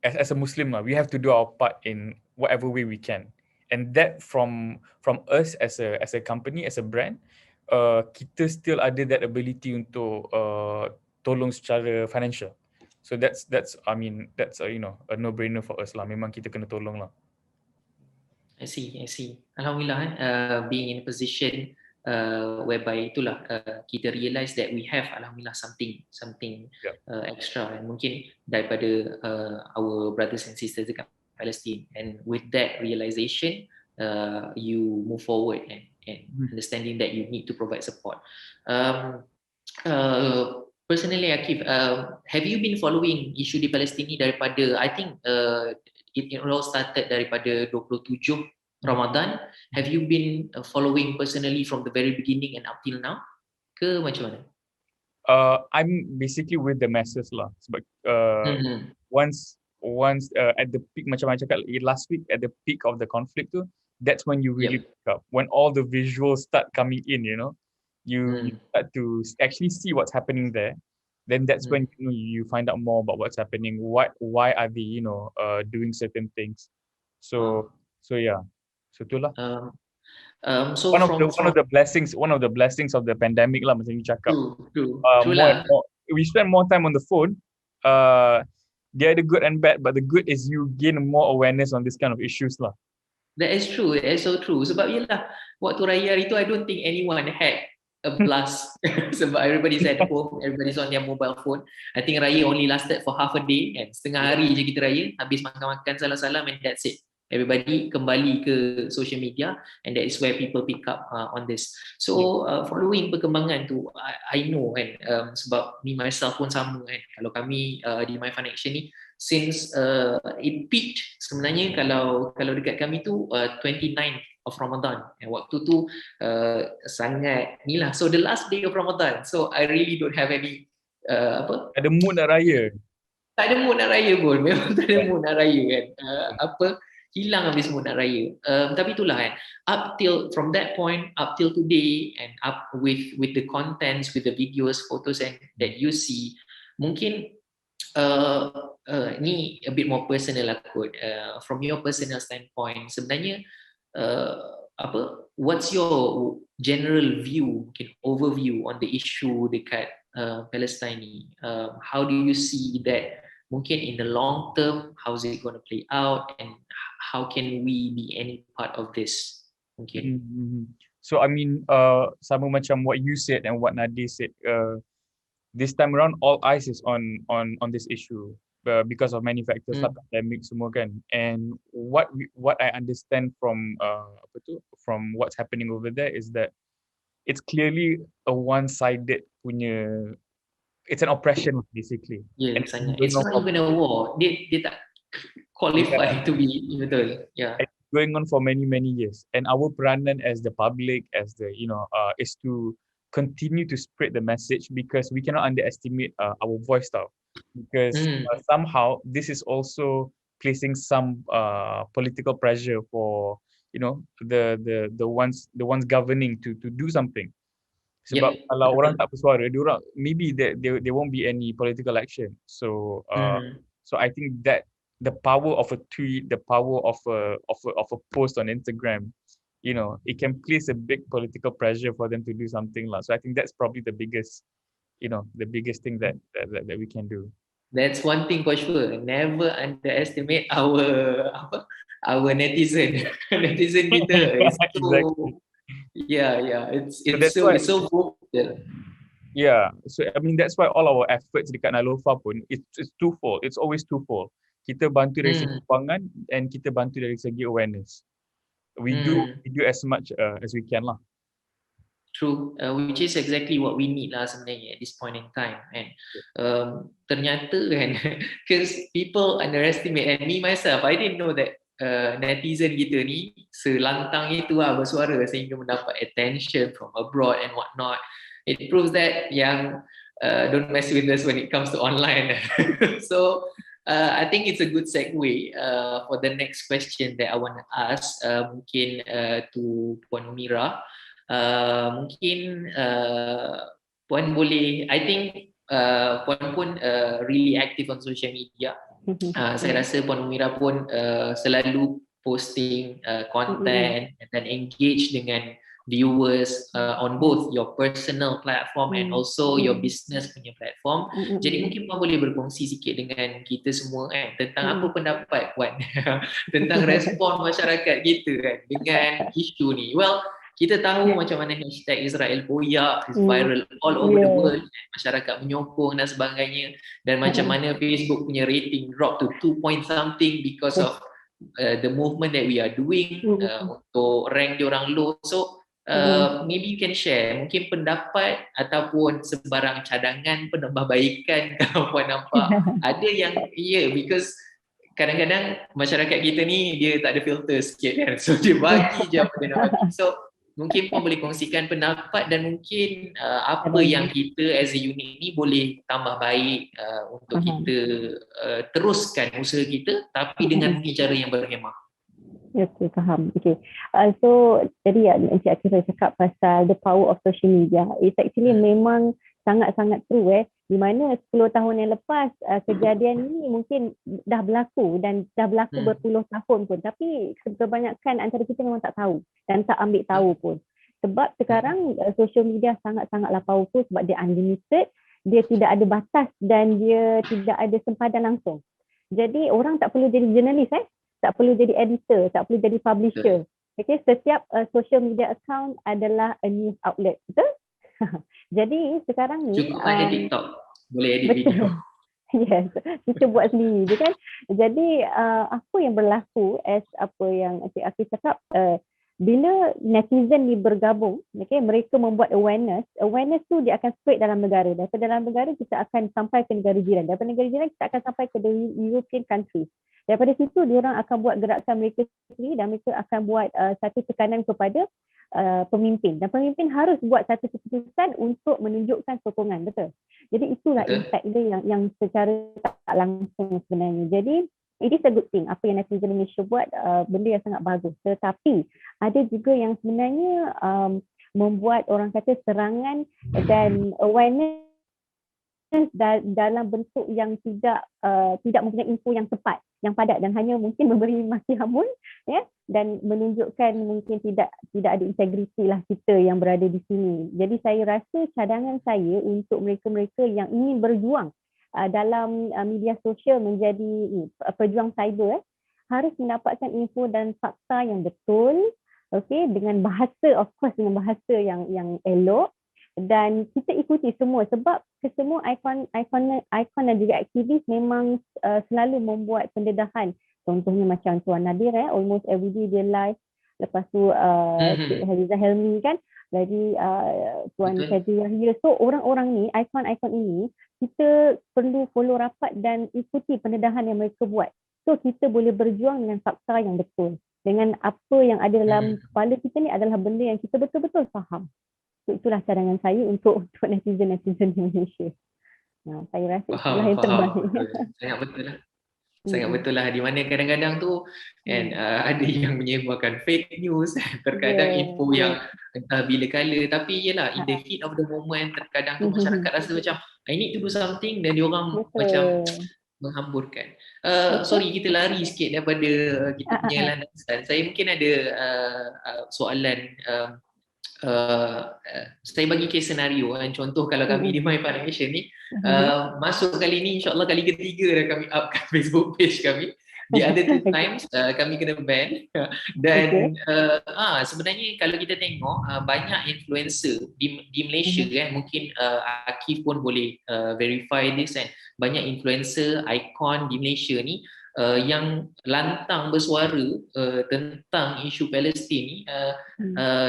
as a Muslim, we have to do our part in whatever way we can. And that from us as a company, as a brand, kita still ada that ability untuk tolong secara financial. So that's a no-brainer for us lah. Memang kita kena tolong lah. I see. Alhamdulillah, being in a position whereby itulah kita realize that we have alhamdulillah something extra, and mungkin daripada our brothers and sisters dekat Palestine, and with that realization you move forward and understanding that you need to provide support. Personally, Akif, have you been following issue di Palestin ni daripada, I think it all started daripada 27 Ramadan. Have you been following personally from the very beginning and up till now? Ke macam mana? I'm basically with the masses lah. Sebab once at the peak, macam I cakap last week, at the peak of the conflict tu, that's when you really pick up. When all the visuals start coming in, you start to actually see what's happening there. Then that's when you find out more about what's happening. Why are they doing certain things? So yeah. So itulah. So one of the blessings of the pandemic lah, macam you cakap. True more, we spend more time on the phone. They are the good and bad, but the good is you gain more awareness on this kind of issues lah. That is true. That is so true. Sebab yelah, waktu raya hari tu, I don't think anyone had a blast. Sebab everybody's at home, everybody's on their mobile phone. I think raya only lasted for half a day, and setengah hari je kita raya, habis makan-makan salam-salam, and that's it. Everybody kembali ke social media, and that is where people pick up on this. So following perkembangan tu, I know kan, sebab me myself pun sama kan. Kalau kami di MyFundAction ni, since it peaked sebenarnya, kalau dekat kami tu 29th of Ramadan, and waktu tu sangat ni lah. So the last day of Ramadan, so I really don't have any ada mood nak raya. Tak ada mood nak raya pun, memang tak ada mood nak raya kan. Hilang habis mood nak raya. Tapi itulah kan, from that point up till today, and up with the contents, with the videos, photos that you see, mungkin ni a bit more personal lah kot. From your personal standpoint, sebenarnya what's your general view, mungkin overview on the issue dekat Palestine ni? How do you see that mungkin in the long term, how's it going to play out, and how can we be any part of this mungkin? So I mean, sama macam what you said and what Nadir said, this time around all eyes is on this issue because of many factors like pandemic semua kan. And what I understand from from what's happening over there is that it's clearly a one-sided punya it's an oppression basically. Yeah, And sangat. going It's on not for, even a war. Dia tak qualify to be betul. Yeah. and going on for many years. And our peranan as the public, as the is to continue to spread the message, because we cannot underestimate our voice tau. Because somehow this is also placing some political pressure for the ones governing to do something. Sebab Yep. kalau orang tak bersuara, diorang maybe there won't be any political action. So so I think that the power of a tweet, the power of a post on Instagram, it can place a big political pressure for them to do something lah. So I think that's probably the biggest thing that we can do. That's one thing for sure. Never underestimate our netizen. Netizen kita is so Exactly. yeah. So that's why, It's so vocal. yeah. So I mean that's why all our efforts dekat Naelofar pun it's twofold. It's always twofold. Kita bantu dari segi kewangan and kita bantu dari segi awareness. We do as much as we can lah. True, which is exactly what we need lah sebenarnya at this point in time. And ternyata kan, because people underestimate, and me myself, I didn't know that netizen kita ni selantang itu lah bersuara sehingga mendapat attention from abroad and whatnot. It proves that yang don't mess with us when it comes to online. So I think it's a good segue for the next question that I want to ask, mungkin to Puan Mira. Mungkin Puan boleh, I think Puan pun really active on social media. Saya rasa Puan Mira pun selalu posting content dan engage dengan viewers on both your personal platform and also your business punya platform. Jadi mungkin Puan boleh berkongsi sikit dengan kita semua kan tentang apa pendapat Puan tentang respon masyarakat kita kan dengan isu ni. Well, kita tahu macam mana hashtag Israel Boyak is viral all over the world, masyarakat menyokong dan sebagainya, dan macam mana Facebook punya rating drop to 2 point something because of the movement that we are doing untuk rank diorang low. So maybe you can share mungkin pendapat ataupun sebarang cadangan penambahbaikan kalau Puan nampak ada yang because kadang-kadang masyarakat kita ni dia tak ada filter sikit kan, so dia bagi je apa dia nak bagi. So mungkin Puan boleh kongsikan pendapat dan mungkin apa yang kita as a unit ni boleh tambah baik untuk kita teruskan usaha kita tapi dengan mungkin cara yang berhemah. Okay, faham. Okay. So, jadi Encik Akira cakap pasal the power of social media. It's actually memang sangat-sangat true di mana 10 tahun yang lepas kejadian ni mungkin dah berlaku dan dah berlaku berpuluh tahun pun, tapi kebanyakan antara kita memang tak tahu dan tak ambil tahu pun. Sebab sekarang social media sangat-sangatlah powerful sebab dia unlimited, dia tidak ada batas dan dia tidak ada sempadan langsung. Jadi orang tak perlu jadi jurnalis tak perlu jadi editor, tak perlu jadi publisher. Okay, setiap social media account adalah a news outlet. Betul? Jadi sekarang ni cukup ada TikTok, boleh edit video. Yes, kita buat sendiri je kan. Jadi apa yang berlaku as apa yang aku cakap, bila netizen ni bergabung, okay, mereka membuat awareness tu dia akan spread dalam negara. Daripada dalam negara kita akan sampai ke negara jiran. Daripada negara jiran kita akan sampai ke the European countries. Daripada situ diorang akan buat gerakan mereka sendiri dan mereka akan buat satu tekanan kepada pemimpin, dan pemimpin harus buat satu keputusan untuk menunjukkan sokongan. Betul. Jadi itulah impact dia yang secara tak langsung sebenarnya. Jadi it is a good thing apa yang netizen Indonesia buat, benda yang sangat bagus. Tetapi ada juga yang sebenarnya membuat orang kata serangan dan awareness dalam bentuk yang tidak mempunyai info yang tepat, yang padat, dan hanya mungkin memberi maki hamun dan menunjukkan mungkin tidak ada integriti lah kita yang berada di sini. Jadi saya rasa cadangan saya untuk mereka-mereka yang ingin berjuang dalam media sosial menjadi pejuang cyber harus mendapatkan info dan fakta yang betul, dengan bahasa, of course dengan bahasa yang elok, dan kita ikuti semua sebab kesemua ikon dan juga aktivis memang selalu membuat pendedahan. Contohnya macam Tuan Nadir almost every day dia live. Lepas tu Cik Hadiza Helmi kan, jadi Tuan Syazri Yahya. So orang-orang ni, ikon-ikon ini kita perlu follow rapat dan ikuti pendedahan yang mereka buat. So kita boleh berjuang dengan fakta yang betul. Dengan apa yang ada dalam kepala kita ni adalah benda yang kita betul-betul faham. So itulah cadangan saya untuk netizen-netizen Malaysia. Saya rasa itulah yang terbaik. Sangat betul lah. Sangat betul lah, di mana kadang-kadang tu kan ada yang menyebarkan fake news, terkadang info yang entah bila kala, tapi yelah in the heat of the moment terkadang tu masyarakat rasa macam I need to do something dan diorang macam menghamburkan. Sorry, kita lari sikit daripada kita punya landasan. Saya mungkin ada soalan. Saya bagi case senario contoh kalau kami di MyFundAction ni masuk kali ni insyaAllah kali ketiga dah kami upkan Facebook page kami. The other 2 times kami kena ban dan sebenarnya kalau kita tengok banyak influencer di Malaysia kan, mungkin Akif pun boleh verify this kan, banyak influencer icon di Malaysia ni yang lantang bersuara tentang isu Palestin ni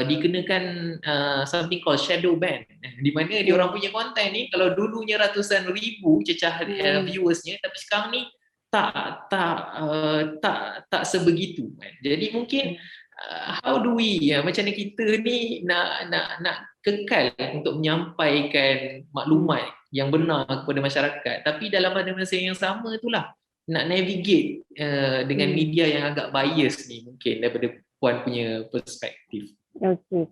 dikenakan something called shadow ban, di mana dia orang punya konten ni kalau dulunya ratusan ribu cecah viewersnya, tapi sekarang ni tak sebegitu kan. Jadi mungkin how do we macam mana kita ni nak kekal untuk menyampaikan maklumat yang benar kepada masyarakat, tapi dalam pada masa yang sama itulah nak navigate dengan media yang agak bias ni, mungkin daripada Puan punya perspektif. Okey.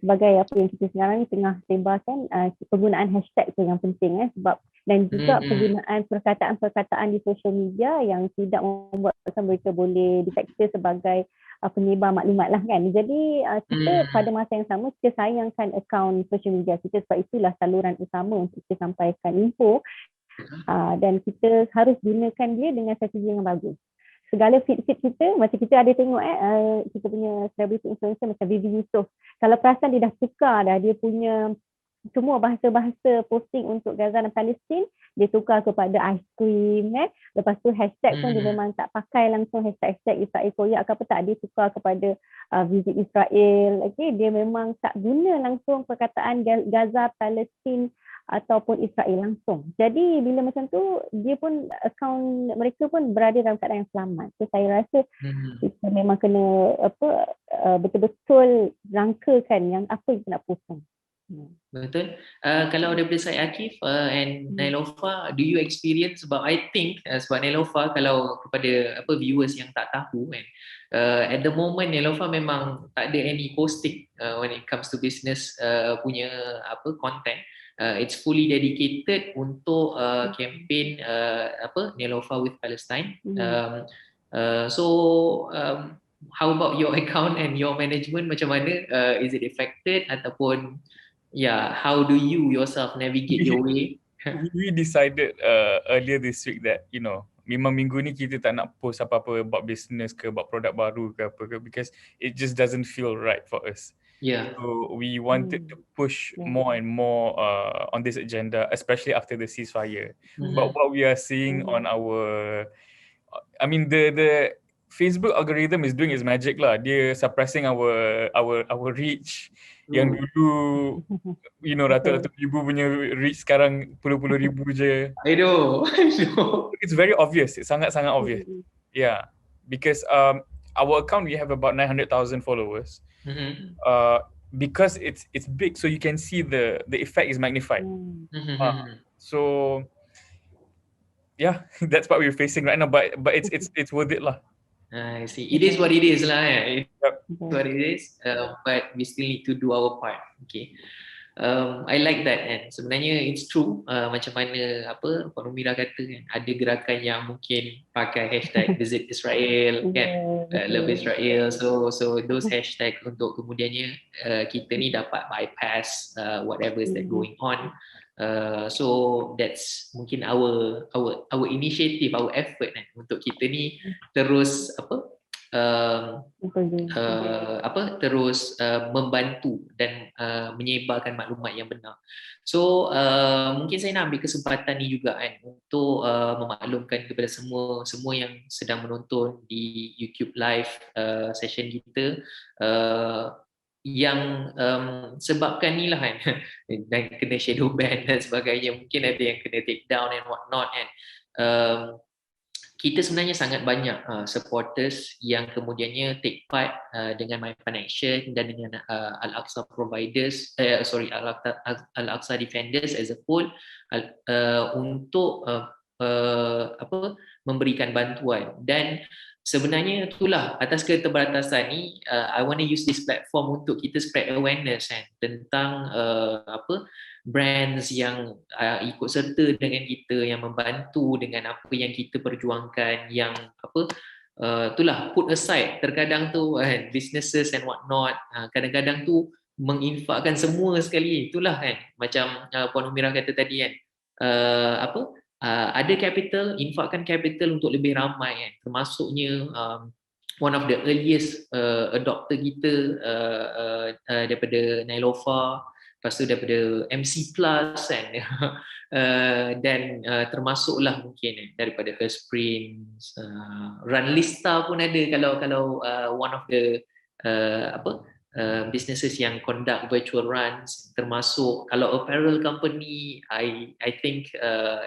Sebagai apa yang kita sekarang ni tengah sebarkan, penggunaan hashtag tu yang penting sebab dan juga penggunaan perkataan-perkataan di social media yang tidak membuatkan mereka boleh diseksa sebagai penyebar maklumat lah kan. Jadi kita pada masa yang sama kita sayangkan akaun social media kita, sebab itulah saluran utama untuk kita sampaikan info. Dan kita harus gunakan dia dengan strategi yang bagus. Segala feed-feed kita, macam kita ada tengok kita punya celebrity influencer macam Vivi Yusof. Kalau perasan dia dah tukar dah, dia punya semua bahasa-bahasa posting untuk Gaza dan Palestin, dia tukar kepada ice cream Lepas tu hashtag pun dia memang tak pakai langsung hashtag Israel koyak ke apa tak, dia tukar kepada visit Israel. Okay? Dia memang tak guna langsung perkataan Gaza, Palestin ataupun Israel langsung. Jadi bila macam tu dia pun akaun mereka pun berada dalam keadaan yang selamat. So saya rasa kita memang kena betul-betul rangkakan yang apa yang kita nak potong. Betul. Kalau daripada saya Akif and Naelofar, do you experience, sebab I think sebab Naelofar kalau kepada viewers yang tak tahu kan, at the moment Naelofar memang tak ada any posting when it comes to business punya content. It's fully dedicated untuk campaign Naelofar with Palestine. How about your account and your management, macam mana? Is it affected ataupun how do you yourself navigate your way? We decided earlier this week that memang minggu ni kita tak nak post apa-apa about business ke, about produk baru ke apa ke, because it just doesn't feel right for us. So we wanted to push more and more on this agenda, especially after the ceasefire. But what we are seeing on our, the Facebook algorithm is doing its magic lah. Dia suppressing our reach. Yang dulu ratus-ratus ribu punya reach, sekarang puluh-puluh ribu je. I know. It's very obvious. It's sangat-sangat obvious. Yeah, because our account we have about 900,000 followers. Because it's big, so you can see the effect is magnified. So yeah, that's what we're facing right now. But it's worth it lah. I see. It is what it is lah. It's what it is. But we still need to do our part. Okay. I like that kan. Sebenarnya it's true macam mana Puan Umira kata kan, ada gerakan yang mungkin pakai hashtag visit Israel kan, love Israel, so those hashtag untuk kemudiannya kita ni dapat bypass whatever is that going on. So that's mungkin our initiative, our effort kan, untuk kita ni terus terus membantu dan menyebarkan maklumat yang benar. So mungkin saya nak ambil kesempatan ni juga kan untuk memaklumkan kepada semua yang sedang menonton di YouTube live session kita, yang sebabkan ni lah kan dan kena shadow ban dan sebagainya, mungkin ada yang kena take down and what not kan. Kita sebenarnya sangat banyak supporters yang kemudiannya take part dengan MyFundAction dan dengan Al-Aqsa providers, Al-Aqsa defenders as a whole untuk memberikan bantuan. Dan sebenarnya itulah, atas keterbatasan ni I want to use this platform untuk kita spread awareness kan, tentang brands yang ikut serta dengan kita, yang membantu dengan apa yang kita perjuangkan, yang itulah put aside terkadang tu businesses and what not, kadang-kadang tu menginfakkan semua sekali, itulah kan macam Puan Umirah kata tadi kan, ada capital, infakkan capital untuk lebih ramai kan, termasuknya one of the earliest adopter kita daripada Naelofar, lepas tu daripada MC Plus kan, dan termasuklah mungkin daripada First Prince, Runlista pun ada kalau one of the businesses yang conduct virtual runs, termasuk kalau apparel company, I think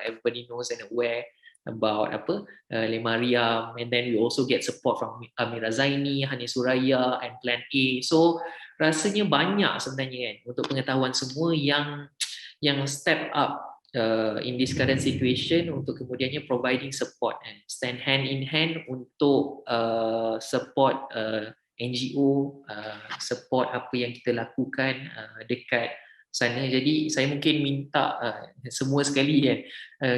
everybody knows and aware about Maream, and then we also get support from Amira Zaini, Hani Suraya and Plan A. So rasanya banyak sebenarnya kan untuk pengetahuan semua yang step up in this current situation untuk kemudiannya providing support and stand hand in hand untuk support NGO, support apa yang kita lakukan dekat sana. Jadi saya mungkin minta semua sekali kan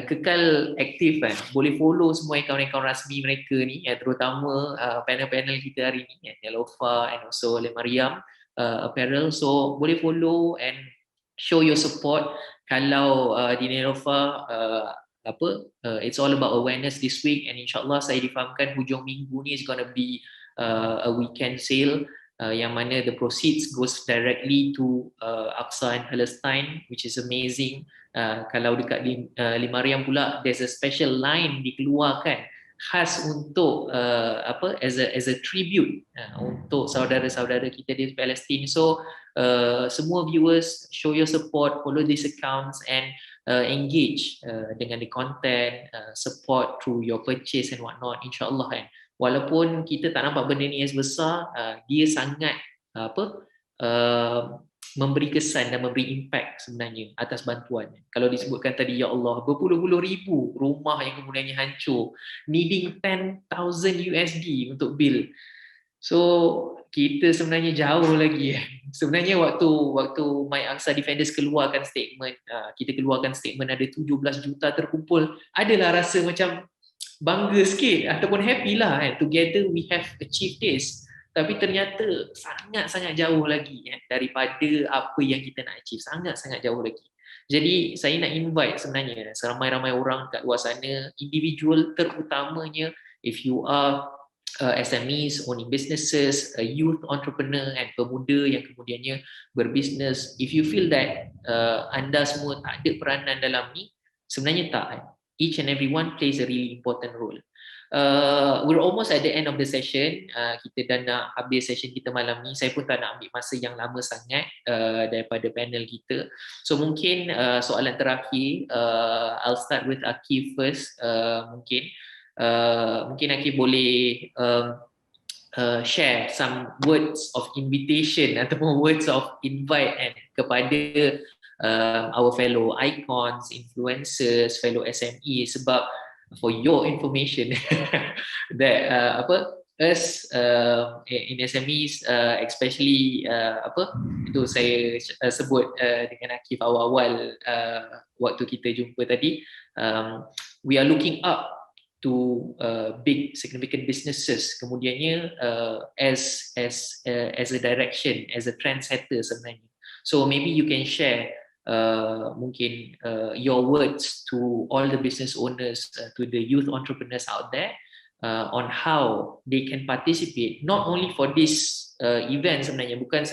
kekal aktif kan, boleh follow semua akaun-akaun rasmi mereka ni, terutama panel-panel kita hari ni, Naelofar and also Maream apparel. So boleh follow and show your support. Kalau di Naelofar it's all about awareness this week, and insyaAllah saya difahamkan hujung minggu ni is gonna be a weekend sale yang mana the proceeds goes directly to Aqsa and Palestine, which is amazing. Kalau dekat Maream pula, there's a special line dikeluarkan khas untuk as a tribute untuk saudara-saudara kita di Palestin. So semua viewers, show your support, follow these accounts and engage dengan the content, support through your purchase and what not, insyaAllah kan. Walaupun kita tak nampak benda ni as besar, dia sangat memberi kesan dan memberi impact sebenarnya atas bantuan. Kalau disebutkan tadi, ya Allah, berpuluh-puluh ribu rumah yang kemudiannya hancur, needing 10,000 USD untuk bill. So kita sebenarnya jauh lagi. Sebenarnya waktu MyAqsa Defenders keluarkan statement, kita keluarkan statement ada 17 juta terkumpul, adalah rasa macam bangga sikit ataupun happy lah kan, together we have achieved this. Tapi ternyata sangat-sangat jauh lagi daripada apa yang kita nak achieve, sangat-sangat jauh lagi. Jadi saya nak invite sebenarnya seramai-ramai orang kat luar sana, individual terutamanya, if you are SMEs, owning businesses, a youth entrepreneur and pemuda yang kemudiannya berbisnes, if you feel that anda semua tak ada peranan dalam ni, sebenarnya tak. Each and everyone plays a really important role. We're almost at the end of the session. Kita dah nak habis session kita malam ni. Saya pun tak nak ambil masa yang lama sangat daripada panel kita. So mungkin soalan terakhir, I'll start with Akif first. Mungkin Akif boleh share some words of invitation ataupun words of invite kepada our fellow icons, influencers, fellow SME, sebab for your information that us in SMEs, especially itu saya sebut dengan Akif awal-awal waktu kita jumpa tadi, we are looking up to big significant businesses kemudiannya as a direction, as a trendsetter sebenarnya. So maybe you can share mungkin your words to all the business owners, to the youth entrepreneurs out there, on how they can participate not only for this event sebenarnya, bukan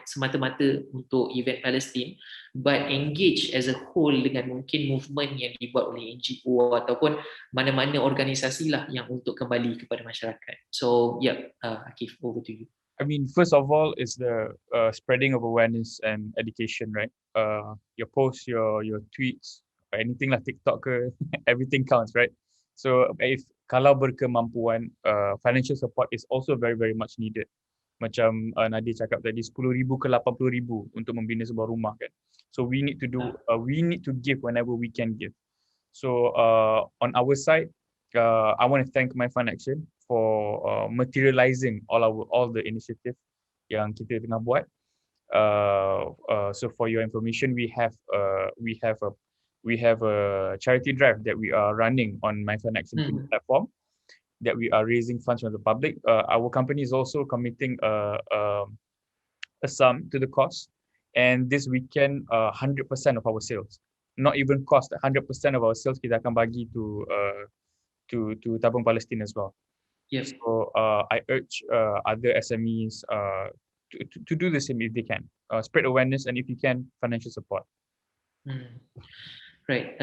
semata-mata untuk event Palestin, but engage as a whole dengan mungkin movement yang dibuat oleh NGO ataupun mana-mana organisasi lah yang untuk kembali kepada masyarakat. So Akif, over to you. I mean, first of all, is the spreading of awareness and education, right? Your posts, your tweets, anything lah, TikTok ke, everything counts, right? So if kalau berkemampuan, financial support is also very very much needed. Macam Nadir cakap tadi, 10,000 ke 80,000 untuk membina sebuah rumah kan. So we need to give whenever we can give. So on our side, I want to thank MyFundAction for materializing all the initiative yang kita tengah buat. So for your information, we have a charity drive that we are running on MyFundAction platform, that we are raising funds from the public. Our company is also committing a sum to the cause, and this weekend 100% of our sales, not even cost, 100% of our sales kita akan bagi to Tabung Palestine as well. Yes. So I urge other SMEs to do the same if they can. Spread awareness, and if you can, financial support. Right.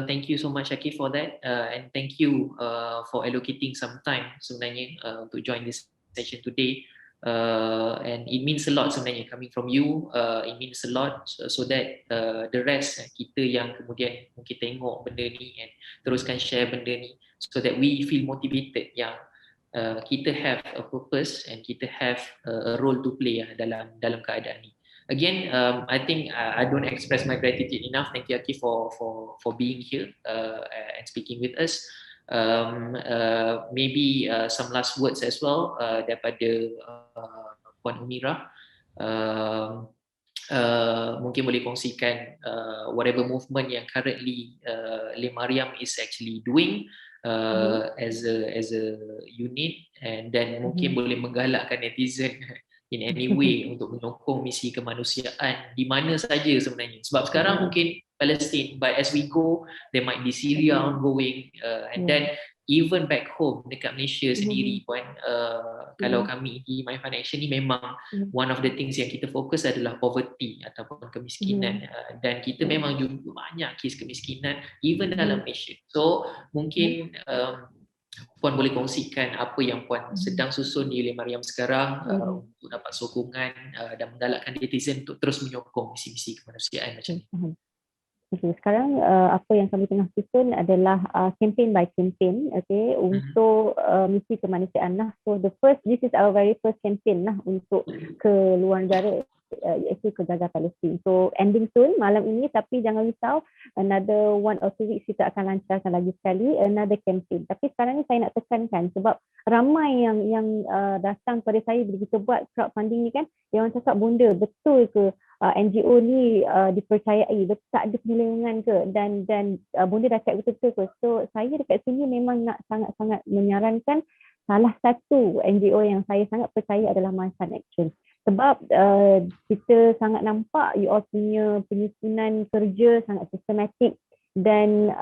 Thank you so much, Shakir, for that, and thank you for allocating some time sebenarnya to join this session today. And it means a lot sebenarnya coming from you. It means a lot so that the rest kita yang kemudian mungkin tengok benda ni and teruskan share benda ni, so that we feel motivated yang kita have a purpose and kita have a role to play dalam keadaan ni. Again, I think I don't express my gratitude enough. Thank you, Aki, for being here and speaking with us. Maybe some last words as well daripada Puan Umira. Mungkin boleh kongsikan whatever movement yang currently Maream is actually doing as a unit, and then mungkin boleh menggalakkan netizen in any way untuk menyokong misi kemanusiaan di mana saja sebenarnya. Sebab sekarang mungkin Palestine, but as we go, there might be Syria ongoing, and then even back home dekat Malaysia sendiri pun, kalau kami di MyFundAction ni memang one of the things yang kita fokus adalah poverty ataupun kemiskinan, dan kita memang jumpa banyak kes kemiskinan even dalam Malaysia. So mungkin Puan boleh kongsikan apa yang Puan sedang susun di Maream sekarang untuk dapat sokongan dan menggalakkan netizen untuk terus menyokong misi-misi kemanusiaan macam ni. Okay, sekarang apa yang kami tengah susun adalah campaign by campaign, okay, untuk misi kemanusiaan lah. So this is our very first campaign lah untuk ke luar negara, iaitu ke Gaza Palestin. So ending soon malam ini, tapi jangan risau, another 1 or 2 weeks kita akan lancarkan lagi sekali another campaign. Tapi sekarang ni saya nak tekankan sebab ramai yang datang pada saya bila kita buat crowdfunding ni kan, yang orang cakap, bunda betul ke NGO ni dipercayai, betul tak ada penyelewengan ke, dan bunda dah cek betul-betul ke. So saya dekat sini memang nak sangat-sangat menyarankan salah satu NGO yang saya sangat percaya adalah MyFundAction. Sebab kita sangat nampak you all punya penyusunan kerja sangat sistematik, dan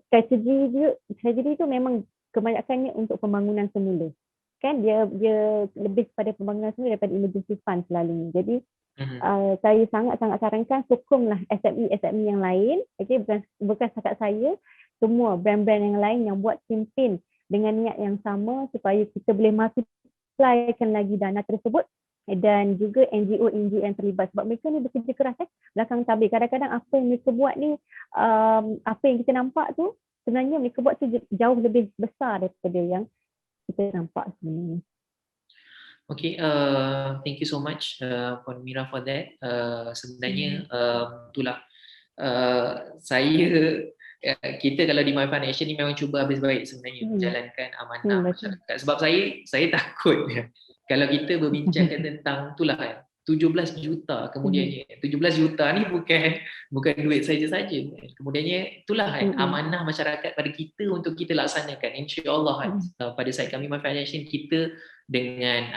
strategi itu memang kebanyakannya untuk pembangunan semula. Kan dia lebih pada pembangunan semula daripada emergency fund selalunya. Jadi saya sangat-sangat sarankan sokonglah SME yang lain, okay, bukan setakat saya, semua brand-brand yang lain yang buat campaign dengan niat yang sama supaya kita boleh multiplykan lagi dana tersebut, dan juga NGO yang terlibat, sebab mereka ni bekerja keras belakang tabir. Kadang-kadang apa yang mereka buat ni, apa yang kita nampak tu, sebenarnya mereka buat tu jauh lebih besar daripada yang kita nampak sebenarnya. Okay, thank you so much Puan Mira for that. Sebenarnya itulah kita kalau di MyFundAction ni memang cuba habis baik sebenarnya menjalankan amanah masyarakat. Sebab saya takut kalau kita berbincangkan tentang itulah kan, 17 juta kemudiannya, 17 juta ni bukan duit saja-saja. Kemudiannya itulah kan, amanah masyarakat pada kita untuk kita laksanakan. InsyaAllah pada side kami MyFundAction, kita dengan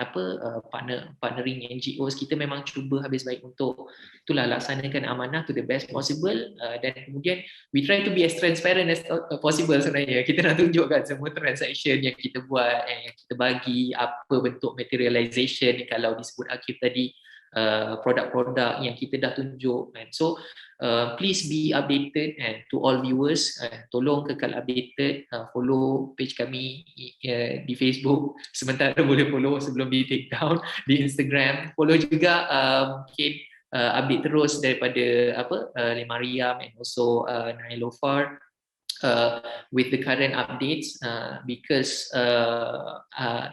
partnering NGOs, kita memang cuba habis baik untuk itulah laksanakan amanah to the best possible, dan kemudian we try to be as transparent as possible sebenarnya. Kita nak tunjukkan semua transaction yang kita buat, yang kita bagi, apa bentuk materialization kalau disebut Akif tadi, produk-produk yang kita dah tunjuk kan. So please be updated and to all viewers, tolong kekal updated, follow page kami di Facebook, sementara boleh follow sebelum di take down, di Instagram, follow juga mungkin update terus daripada Maream and also Naelofar with the current updates, because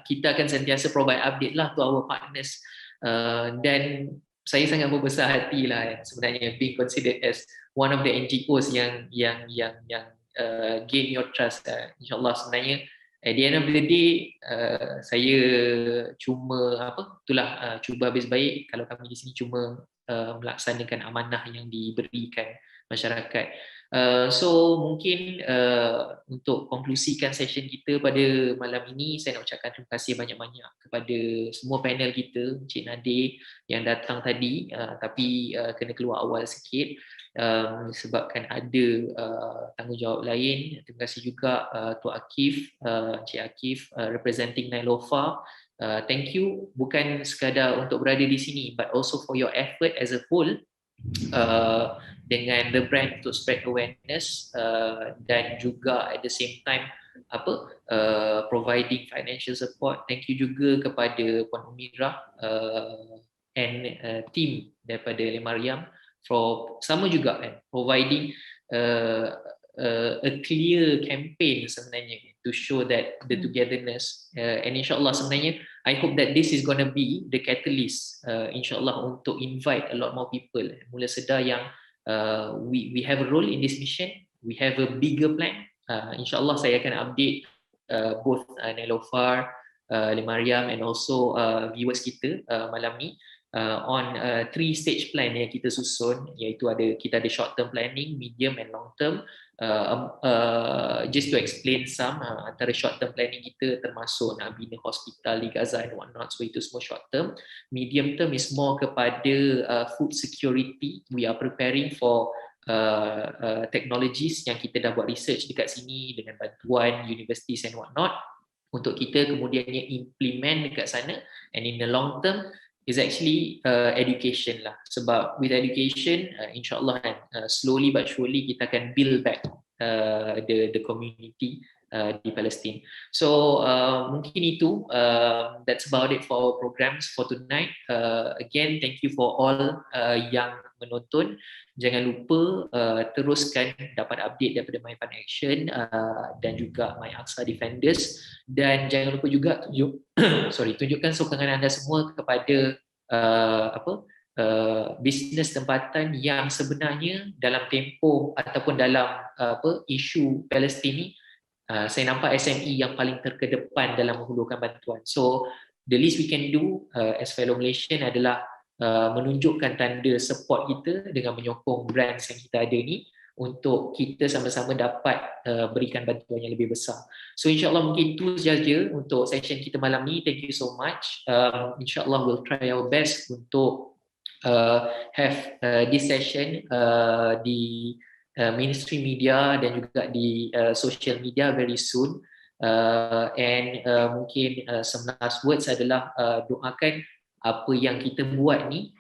kita akan sentiasa provide update lah to our partners, dan saya sangat berbesar hati lah sebenarnya being considered as one of the NGOs yang gain your trust. InsyaAllah sebenarnya at the end of the day, saya cuma cuba habis baik kalau kami di sini cuma melaksanakan amanah yang diberikan masyarakat. So mungkin untuk konklusikan session kita pada malam ini, saya nak ucapkan terima kasih banyak-banyak kepada semua panel kita, Encik Nadir yang datang tadi, tapi kena keluar awal sikit sebabkan ada tanggungjawab lain. Terima kasih juga Tok Akif, Encik Akif, representing Naelofar. Thank you bukan sekadar untuk berada di sini, but also for your effort as a whole dengan the brand untuk spread awareness, dan juga at the same time providing financial support. Thank you juga kepada Puan Umirah and team daripada Maream for sama juga providing a clear campaign sebenarnya to show that the togetherness, and insyaAllah sebenarnya I hope that this is going to be the catalyst insyaAllah untuk invite a lot more people, mula sedar yang we have a role in this mission, we have a bigger plan. InsyaAllah saya akan update both Naelofar, Maream and also viewers kita malam ni on 3-stage plan yang kita susun, iaitu kita ada short term planning, medium and long term. Just to explain some, antara short term planning kita termasuk nak bina hospital di Gaza and whatnot, so itu semua short term. Medium term is more kepada food security. We are preparing for technologies yang kita dah buat research dekat sini dengan bantuan universities and whatnot, untuk kita kemudiannya implement dekat sana. And in the long term is actually education lah, sebab with education insyaAllah slowly but surely kita akan build back the community di Palestine. So mungkin itu, that's about it for our programs for tonight. Again, thank you for all yang menonton. Jangan lupa teruskan dapat update daripada MyFundAction dan juga MyAXA Defenders, dan jangan lupa juga tunjukkan sokongan anda semua kepada bisnes tempatan yang sebenarnya dalam tempoh ataupun dalam isu Palestin ni, saya nampak SME yang paling terkedepan dalam menghulurkan bantuan. So the least we can do as fellow Malaysian adalah menunjukkan tanda support kita dengan menyokong brands yang kita ada ni, untuk kita sama-sama dapat berikan bantuan yang lebih besar. So insyaAllah mungkin itu saja untuk session kita malam ni. Thank you so much. InsyaAllah we'll try our best untuk have this session di mainstream media dan juga di social media very soon. And mungkin some last words adalah doakan apa yang kita buat ni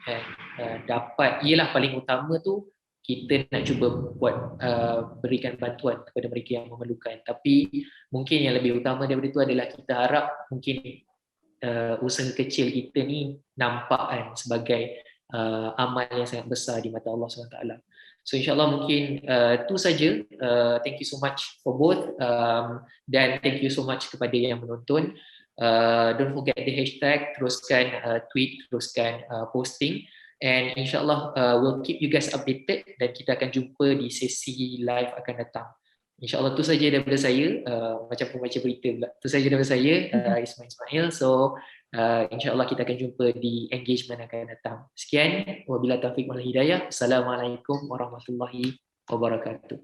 dapat, ialah paling utama tu kita nak cuba buat berikan bantuan kepada mereka yang memerlukan. Tapi mungkin yang lebih utama daripada itu adalah kita harap mungkin usaha kecil kita ni nampak sebagai amal yang sangat besar di mata Allah SWT. So insyaAllah mungkin itu saja. Thank you so much for both, dan thank you so much kepada yang menonton. Don't forget the hashtag, teruskan tweet, teruskan posting, and insyaAllah we'll keep you guys updated, dan kita akan jumpa di sesi live akan datang. InsyaAllah itu saja daripada saya, macam pembaca berita pula. Itu saja daripada saya, Ismail. So insyaAllah kita akan jumpa di engagement akan datang. Sekian, wabillahi taufiq wal hidayah. Assalamualaikum warahmatullahi wabarakatuh.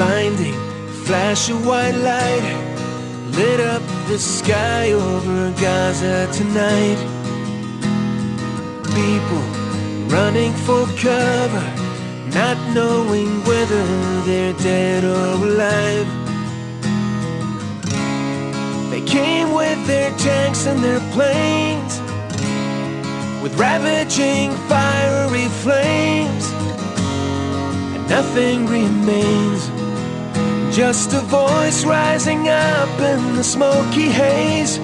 blinding flash of white light lit up the sky over Gaza tonight. People running for cover, not knowing whether they're dead or alive. They came with their tanks and their planes, with ravaging fiery flames, and nothing remains, just a voice rising up in the smoky haze.